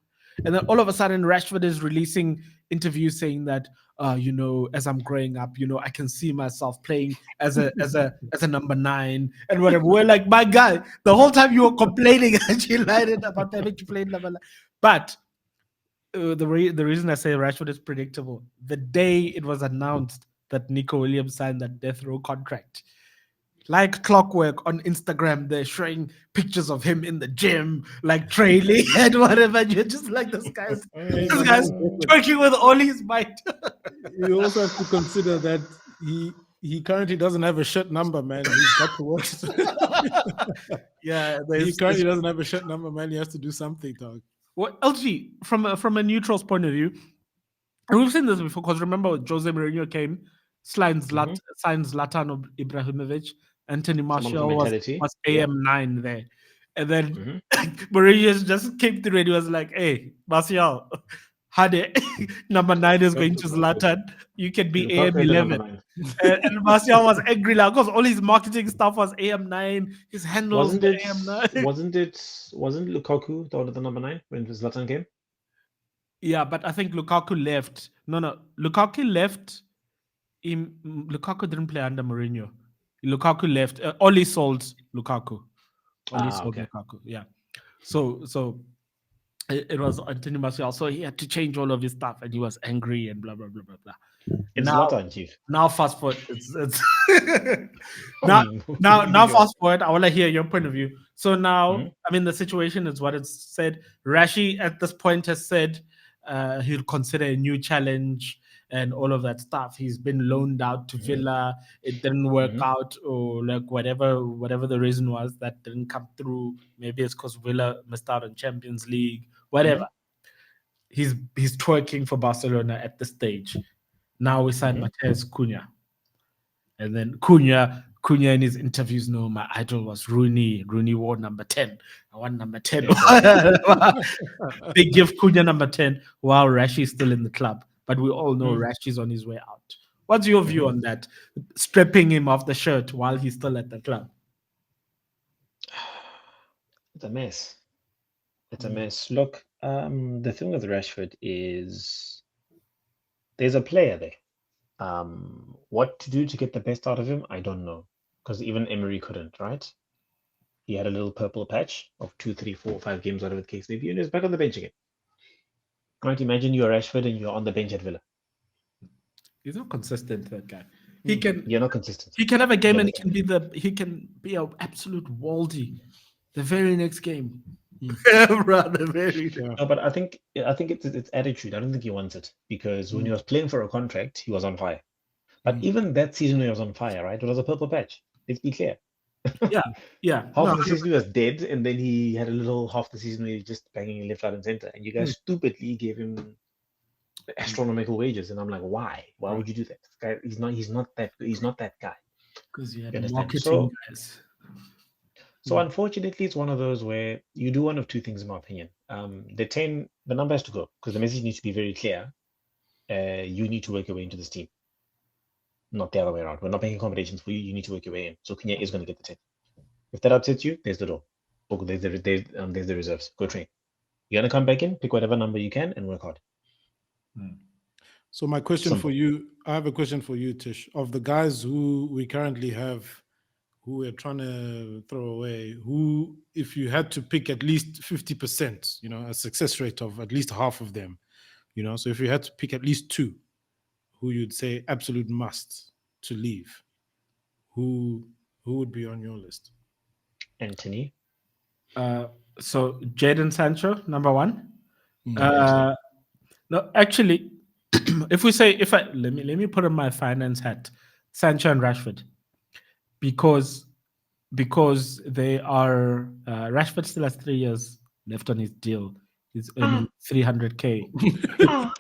And then all of a sudden, Rashford is releasing interviews saying that, as I'm growing up, I can see myself playing as a number 9 and whatever. We're like, my guy, the whole time you were complaining at United about having to play number 9. But the reason I say Rashford is predictable, the day it was announced that Nico Williams signed that death row contract, like clockwork on Instagram, they're showing pictures of him in the gym, like training and whatever. You're just like, this guy's working with all his might. You also have to consider that he currently doesn't have a shirt number, man. He's got to work. He currently doesn't have a shirt number, man. He has to do something, dog. Well, LG, from a neutral's point of view, and we've seen this before, because remember Jose Mourinho came, signed Zlatan Ibrahimovic, Anthony Martial was AM9 there. And then Mourinho just came through and he was like, hey, Martial, number 9 is going to Zlatan. You can be AM11. And Martial was angry because all his marketing stuff was AM9. His handles wasn't AM9. Wasn't Lukaku the one of the number 9 when Zlatan came? Yeah, but I think Lukaku left. No, Lukaku left. Lukaku didn't play under Mourinho. Lukaku left. Oli sold Lukaku. Lukaku. Yeah. So it was Anthony Martial. So he had to change all of his stuff, and he was angry and blah blah blah blah blah. It's Zlatan, Chief. Now fast forward. It's now fast forward. I want to hear your point of view. So now, I mean, the situation is what it's said. Rashi at this point has said he'll consider a new challenge and all of that stuff. He's been loaned out to Villa. It didn't work out, or like whatever the reason was that didn't come through. Maybe it's because Villa missed out on Champions League. Whatever. He's twerking for Barcelona at this stage. Now we signed Matheus Cunha. And then Cunha in his interviews, no, my idol was Rooney. Rooney wore number 10. I want number 10. They give Cunha number 10 while Rashi's still in the club. But we all know Rashi's on his way out. What's your view on that? Stripping him off the shirt while he's still at the club. It's a mess. It's a mess. Look, the thing with Rashford is there's a player there. What to do to get the best out of him, I don't know. Because even Emery couldn't, right? He had a little purple patch of 2, 3, 4, 5 games, whatever the case may be, and he's back on the bench again. Right? Imagine you're Rashford and you're on the bench at Villa. He's not consistent, that guy. You're not consistent. He can have a game and he can be an absolute Waldy the very next game. No, but I think it's attitude. I don't think he wants it, because when he was playing for a contract, he was on fire. But even that season, he was on fire, right? It was a purple patch. Let's be clear. Yeah. Half of the season he was dead, and then he had a little half the season where he was just banging left, right, and center. And you guys stupidly gave him astronomical wages, and I'm like, why? Why would you do that? This guy, he's not that guy. Because he had marketing guys. So unfortunately, it's one of those where you do one of two things, in my opinion. The number has to go, because the message needs to be very clear. You need to work your way into this team, not the other way around. We're not making accommodations for you. You need to work your way in. So Kenya is going to get the 10. If that upsets you, there's the door. Oh, there's the reserves. Go train. You're going to come back in, pick whatever number you can, and work hard. So my question for you, I have a question for you, Tish. Of the guys who we currently have, who we're trying to throw away, who, if you had to pick at least 50%, a success rate of at least half of them, so if you had to pick at least two, who you'd say absolute must to leave, who would be on your list? Anthony. So Jadon Sancho, number one. Definitely. No, actually, let me put on my finance hat, Sancho and Rashford, because they are Rashford still has 3 years left on his deal. He's earning 300k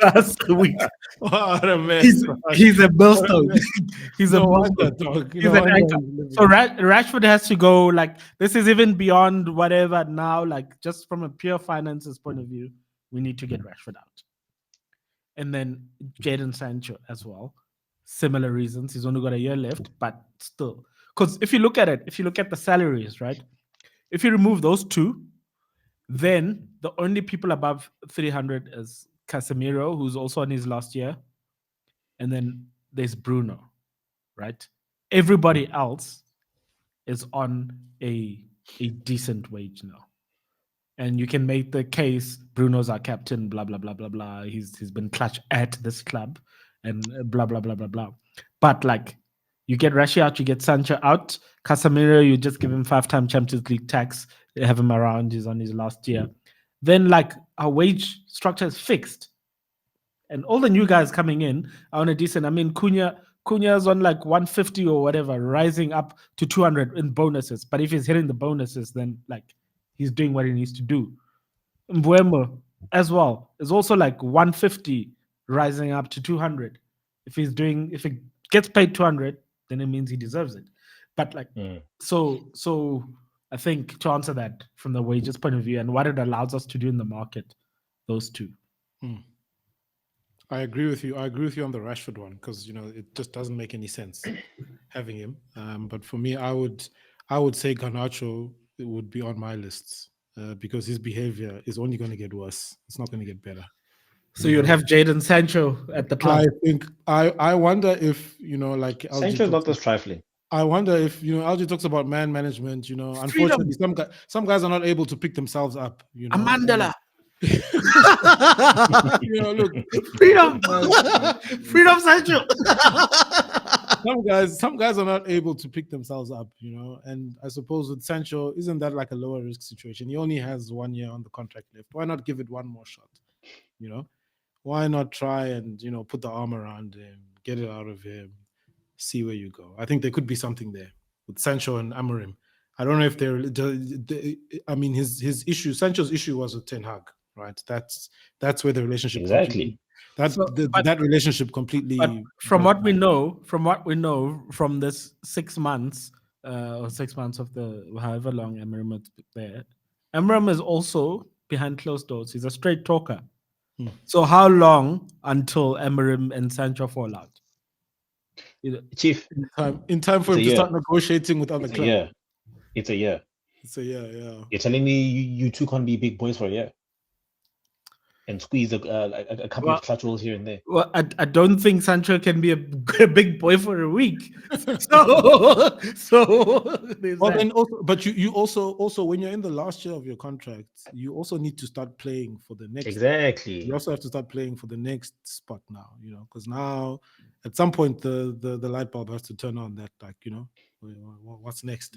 plus a week. What a mess! He's a millstone. He's a wonder, dog. He's an anchor. So Rashford has to go. Like, this is even beyond whatever now. Like, just from a pure finances point of view, we need to get Rashford out. And then Jadon Sancho as well. Similar reasons. He's only got a year left, but still. Because if you look at it, if you look at the salaries, right? If you remove those two, then the only people above 300 is Casemiro, who's also on his last year. And then there's Bruno, right? Everybody else is on a decent wage now. And you can make the case, Bruno's our captain, blah, blah, blah, blah, blah. He's been clutch at this club and blah, blah, blah, blah, blah. But like, you get Rashi out, you get Sancho out. Casemiro, you just give him 5-time Champions League tax. You have him around, he's on his last year. Then like our wage structure is fixed. And all the new guys coming in are on a decent. I mean, Cunha's on like 150 or whatever, rising up to 200 in bonuses. But if he's hitting the bonuses, then like he's doing what he needs to do. Mbeumo as well is also like 150 rising up to 200. If he gets paid 200, then it means he deserves it. But like, so I think to answer that from the wages point of view and what it allows us to do in the market, those two. I agree with you. I agree with you on the Rashford one because it just doesn't make any sense having him. But for me, I would say Garnacho would be on my lists because his behavior is only going to get worse. It's not going to get better. So you'd have Jadon Sancho at the club. I think I wonder if like Sancho's not this trifling. I wonder if LG talks about man management. Unfortunately, some guys are not able to pick themselves up. Amandala. Look, freedom, Sancho. Some guys are not able to pick themselves up, and I suppose with Sancho, isn't that like a lower risk situation? He only has 1 year on the contract left. Why not give it one more shot? Why not try and put the arm around him, get it out of him, see where you go? I think there could be something there with Sancho and Amorim. I don't know if his issue, Sancho's issue was with Ten Hag, right? That's where the relationship exactly. That relationship completely. But from what we know from this 6 months or 6 months of the however long Amorim is there, Amorim is also behind closed doors. He's a straight talker. So how long until Amorim and Sancho fall out? Chief, in time for him to start negotiating with other clubs. It's a year. Yeah. You're telling me you two can't be big boys for a year and squeeze a couple of clutch rolls here and there? Well, I don't think Sancho can be a big boy for a week. So then also, but you also when you're in the last year of your contract, you also need to start playing for the next. Exactly. You also have to start playing for the next spot now, because now at some point the light bulb has to turn on. That what's next.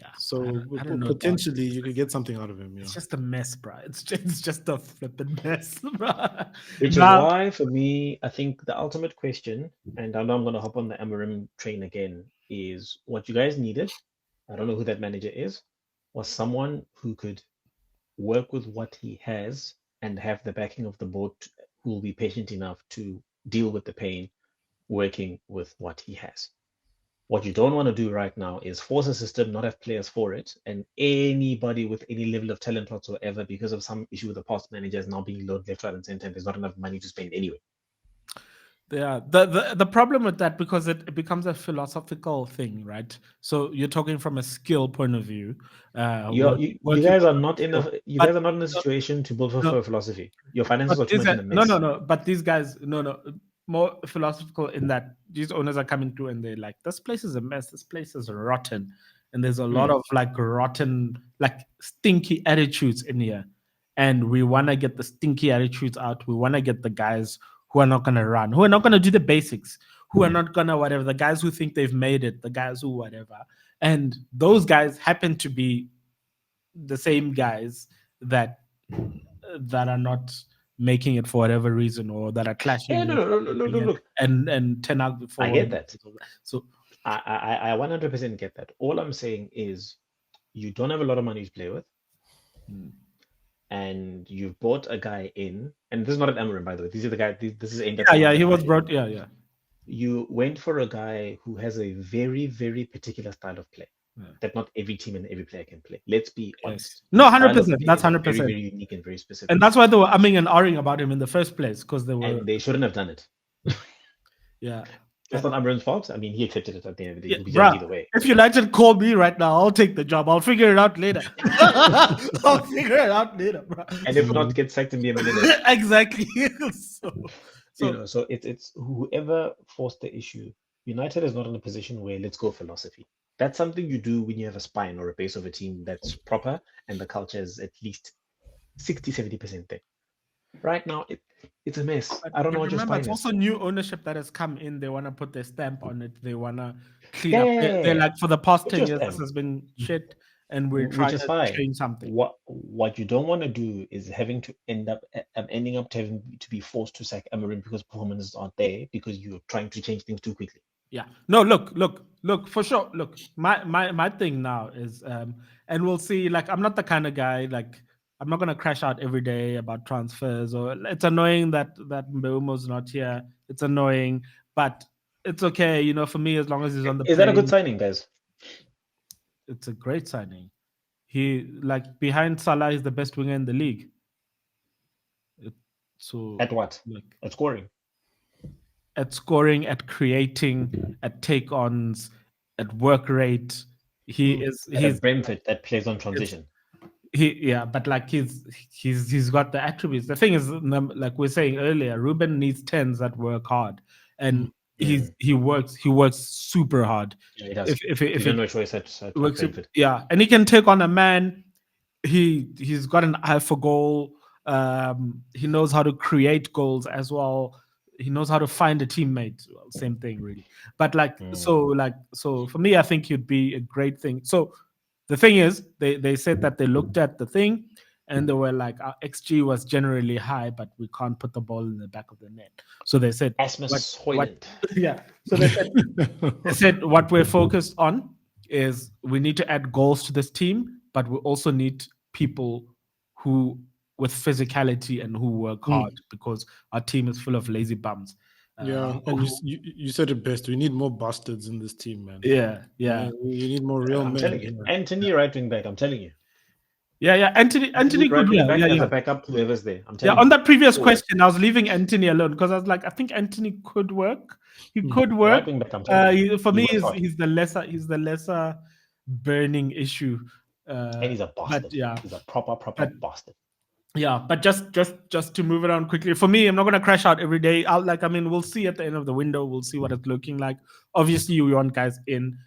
Yeah. So I don't know, potentially you could get something out of him. It's just a mess, bro. It's just a flipping mess, bro. Which is why, for me, I think the ultimate question, and I know I'm going to hop on the Amorim train again, is what you guys needed. I don't know who that manager is. Was someone who could work with what he has and have the backing of the board, who will be patient enough to deal with the pain, working with what he has. What you don't want to do right now is force a system, not have players for it, and anybody with any level of talent whatsoever, because of some issue with the past managers now being loaded left, right, and center, and there's not enough money to spend anyway. Yeah, the problem with that, because it becomes a philosophical thing, right? So you're talking from a skill point of view. You Working guys are on not in skill. you But guys are not in a situation to build for no, a philosophy. Your finances but are too is much in it a no, mess. no, no? But these guys, no, more philosophical in that these owners are coming through and they're like, this place is a mess. This place is rotten, and there's a lot of like rotten, like stinky attitudes in here, and we want to get the stinky attitudes out. We want to get the guys who are not going to run, who are not going to do the basics, who are not going to whatever. The guys who think they've made it, the guys who whatever, and those guys happen to be the same guys that are not making it for whatever reason, or that are clashing Yeah, no, with no, no, no, no, look. and turn out I for get that. so I 100% get that. All I'm saying is you don't have a lot of money to play with, and you've bought a guy in, and this is not an Amarin, by the way. These are the guy. This is aimed at he was brought. Yeah. You went for a guy who has a very, very particular style of play that not every team and every player can play. Let's be honest. No, His style of 100%. play That's is very, 100%. very unique and very specific. And that's why they were umming and ahhing about him in the first place, because and they shouldn't have done it. Yeah. That's not Amarin's fault. I mean, he accepted it at the end of the day. Yeah, He'll be judged either way. If you like to call me right now, I'll take the job. I'll figure it out later. I'll figure it out later, bro. And if not, get sacked and be a millionaire. Exactly. So it's whoever forced the issue. United is not in a position where let's go philosophy. That's something you do when you have a spine or a base of a team that's proper and the culture is at least 60-70% there. Right now, it's a mess. I don't know what your spine is. It's also new ownership that has come in. They want to put their stamp on it. They want to clean up. They're like, for the past 10 years, this has been shit, and we're trying to change something. What you don't want to do is having to ending up having to be forced to sack Amarin because performances aren't there because you're trying to change things too quickly. Yeah. No, look, for sure. Look, my thing now is, and we'll see, like, I'm not the kind of guy, like, I'm not going to crash out every day about transfers, or it's annoying that Mbeumo's not here. It's annoying, but it's okay, for me, as long as he's on the Is that a good signing, guys? It's a great signing. He, like, behind Salah, is the best winger in the league. So at what? At scoring? At scoring, at creating, at take-ons, at work rate. He's Brentford that plays on transition. But like he's got the attributes. The thing is, like we are saying earlier, Ruben needs 10s that work hard, and he works super hard. Yeah, he does. If no choice at works, Brentford. Yeah, and he can take on a man. He's got an eye for goal. He knows how to create goals as well. He knows how to find a teammate. Well, same thing really. But so for me, I think he'd be a great thing. So the thing is, they said that they looked at the thing and they were like, our XG was generally high, but we can't put the ball in the back of the net. So they said, yeah. So they said what we're focused on is we need to add goals to this team, but we also need people who with physicality and who work hard, because our team is full of lazy bums. And you said it best. We need more bastards in this team, man. Yeah. We need more real men. I'm telling you, Anthony right wing back. I'm telling you. Yeah. Anthony could as a backup to whoever's there. I'm telling you. On that previous question, I was leaving Anthony alone because I was like, I think Anthony could work. He could work. Right wing back, for me, he's the lesser burning issue. And he's a bastard. He's a proper bastard. Yeah, but just to move it on quickly, for me, I'm not going to crash out every day. We'll see at the end of the window. We'll see what it's looking like. Obviously, you want guys in.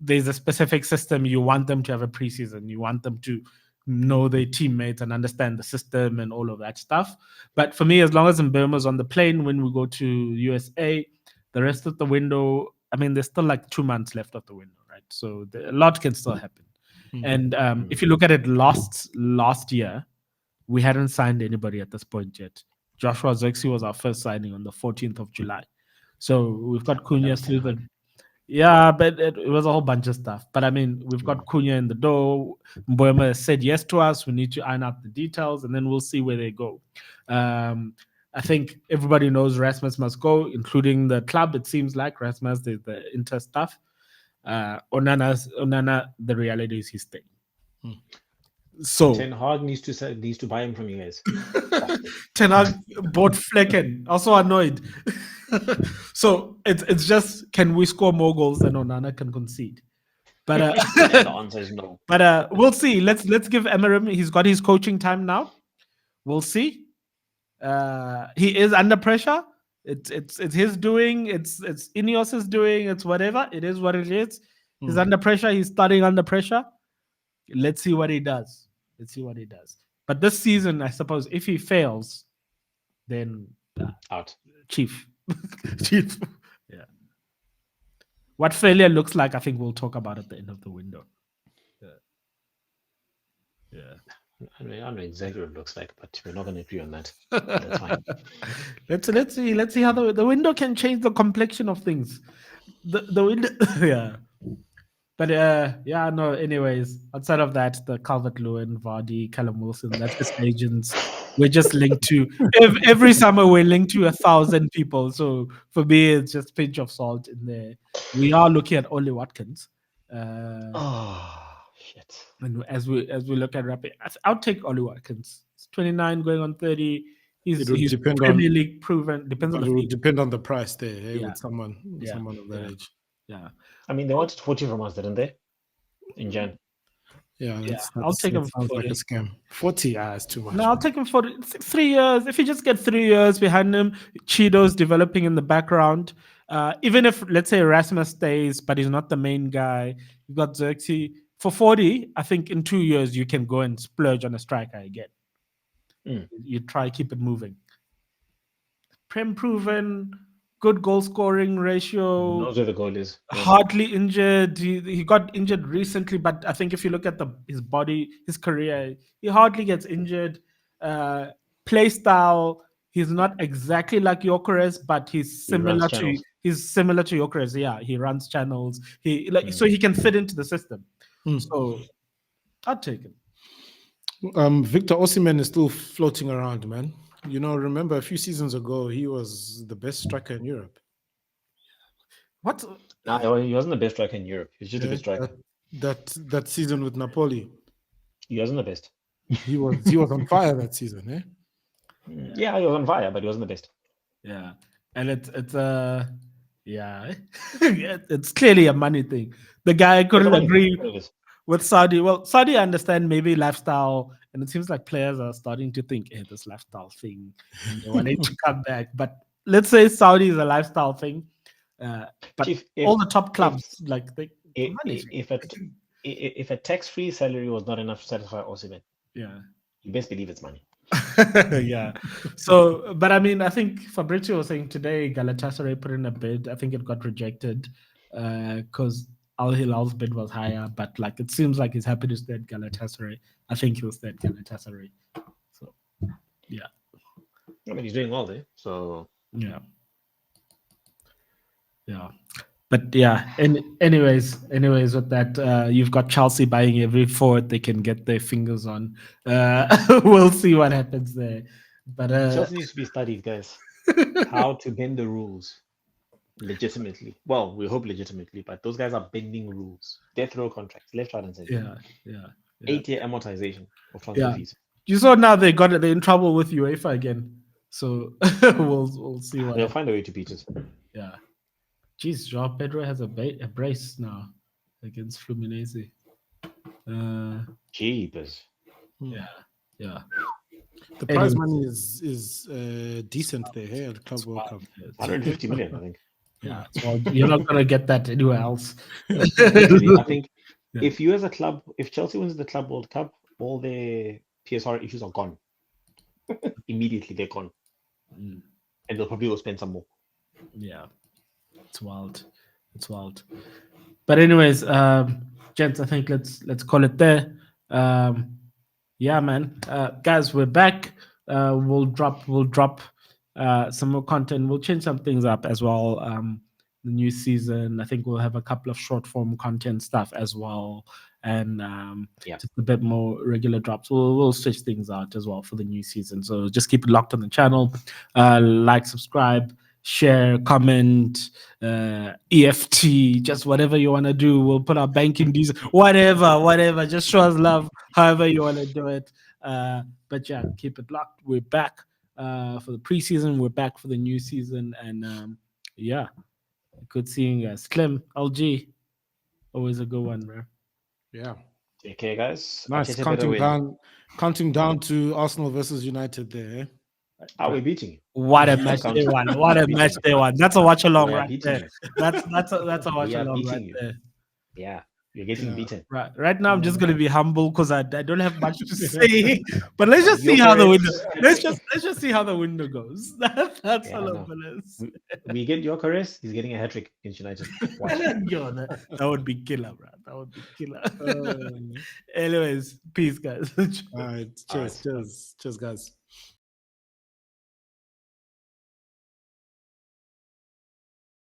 There's a specific system. You want them to have a preseason. You want them to know their teammates and understand the system and all of that stuff. But for me, as long as Mbeumo's on the plane when we go to USA, the rest of the window, there's still like 2 months left of the window, right? So a lot can still happen. And if you look at it last year, we hadn't signed anybody at this point yet. Joshua Zirkzee was our first signing on the 14th of July. So we've got Cunha through the... Yeah, but it was a whole bunch of stuff. But we've got Cunha in the door. Mbeumo has said yes to us. We need to iron out the details, and then we'll see where they go. I think everybody knows Rasmus must go, including the club. It seems like Rasmus, the Inter stuff. Onana, the reality is he's staying. So Ten Hag needs to buy him from you guys. Ten Hag bought Flecken. Also annoyed. So it's just, can we score more goals than Onana can concede? But the answer is no. But we'll see. Let's give Emery. He's got his coaching time now. We'll see. He is under pressure. It's his doing. It's Ineos's doing. It's whatever. It is what it is. He's under pressure. He's starting under pressure. Let's see what he does. But this season, I suppose, if he fails, then Out. Chief. Yeah. What failure looks like, I think we'll talk about at the end of the window. Yeah. I don't know exactly what it looks like, but we're not going to agree on that. That's fine. Let's see how the window can change the complexion of things. The window, yeah. But yeah, no. Anyways, outside of that, the Calvert-Lewin, Vardy, Callum Wilson, that's his agents. We're just linked to every summer. We're linked to 1,000 people. So for me, it's just pinch of salt in there. We are looking at Ollie Watkins. Shit. And as we look at rapid, I'll take Ollie Watkins. He's 29, going on 30. He's Premier League proven. Depends on the fee. Depend on the price there, with someone of that age. Yeah. I mean, they wanted 40 from us, didn't they? In Jan. Yeah, I'll take him. Sounds like a scam. 40 is too much. No, I'll take him for 3 years. If you just get 3 years behind him, Cheeto's developing in the background. Even if, let's say, Erasmus stays, but he's not the main guy, you've got Xerxes. For 40, I think in 2 years you can go and splurge on a striker again. You try keep it moving. Prem proven, good goal scoring ratio. Knows where the goal is. Hardly injured. He got injured recently, but I think if you look at his body, his career, he hardly gets injured. Play style, he's not exactly like Gyokores, but he's similar to Gyokores. Yeah, he runs channels. So he can fit into the system. So I'd take him. Victor Osimhen is still floating around, man. You know, remember a few seasons ago, he was the best striker in Europe. What? No, he wasn't the best striker in Europe. He's just a good striker. That season with Napoli, he wasn't the best. He was on fire that season, eh? Yeah, he was on fire, but he wasn't the best. Yeah, and it's it's clearly a money thing. The guy couldn't agree with Saudi. Well, Saudi, I understand maybe lifestyle, and it seems like players are starting to think, hey, this lifestyle thing, and they want it to come back. But let's say Saudi is a lifestyle thing. But if all the top clubs, if a tax-free salary was not enough to satisfy Osimhen, you best believe it's money. Yeah. So, but I mean, I think Fabrizio was saying today Galatasaray put in a bid. I think it got rejected because Al Hilal's bid was higher. But like, it seems like he's happy to stay at Galatasaray. I think he'll stay at Galatasaray. So, yeah. I mean, he's doing well there. So yeah. But yeah, and anyways, with that, you've got Chelsea buying every forward they can get their fingers on. We'll see what happens there. But Chelsea needs to be studied, guys. How to bend the rules legitimately. Well, we hope legitimately, but those guys are bending rules. Death row contracts, left, right, and center. Yeah. 8-year amortization of transfer fees. You saw now they're in trouble with UEFA again. So we'll see what they'll find a way to beat it. Yeah. Jeez, Joao Pedro has a brace now against Fluminense. Jeepers. Yeah. The prize money is decent there, hey, at Club World Cup. 150 million, I think. Yeah, well, you're not going to get that anywhere else. I think if you as a club, if Chelsea wins the Club World Cup, all their PSR issues are gone. Immediately, they're gone. And they'll probably go spend some more. Yeah. It's wild. But anyways, gents, I think let's call it there. Yeah, man. Guys, we're back. We'll drop some more content. We'll change some things up as well. The new season, I think we'll have a couple of short form content stuff as well, and just a bit more regular drops. We'll switch things out as well for the new season. So just keep it locked on the channel. Like, subscribe. share, comment, EFT, just whatever you want to do. We'll put our banking details, whatever. Just show us love, however you want to do it. But yeah, keep it locked. We're back for the preseason. We're back for the new season, and yeah, good seeing you guys. Clem, LG, always a good one, bro. Yeah. Okay, guys. Nice. Counting down to Arsenal versus United there. We're beating you. What a match they won. What a match they won. That's a watch along right there. You. That's a watch along right there. Yeah. You're getting beaten. Right now, I'm just gonna be humble because I don't have much to say. But let's just see how the window. Let's just see how the window goes. That's all of it. We get Gyokores. He's getting a hat trick against United. That would be killer, bro. That would be killer. Anyways, peace, guys. All right. Cheers, guys.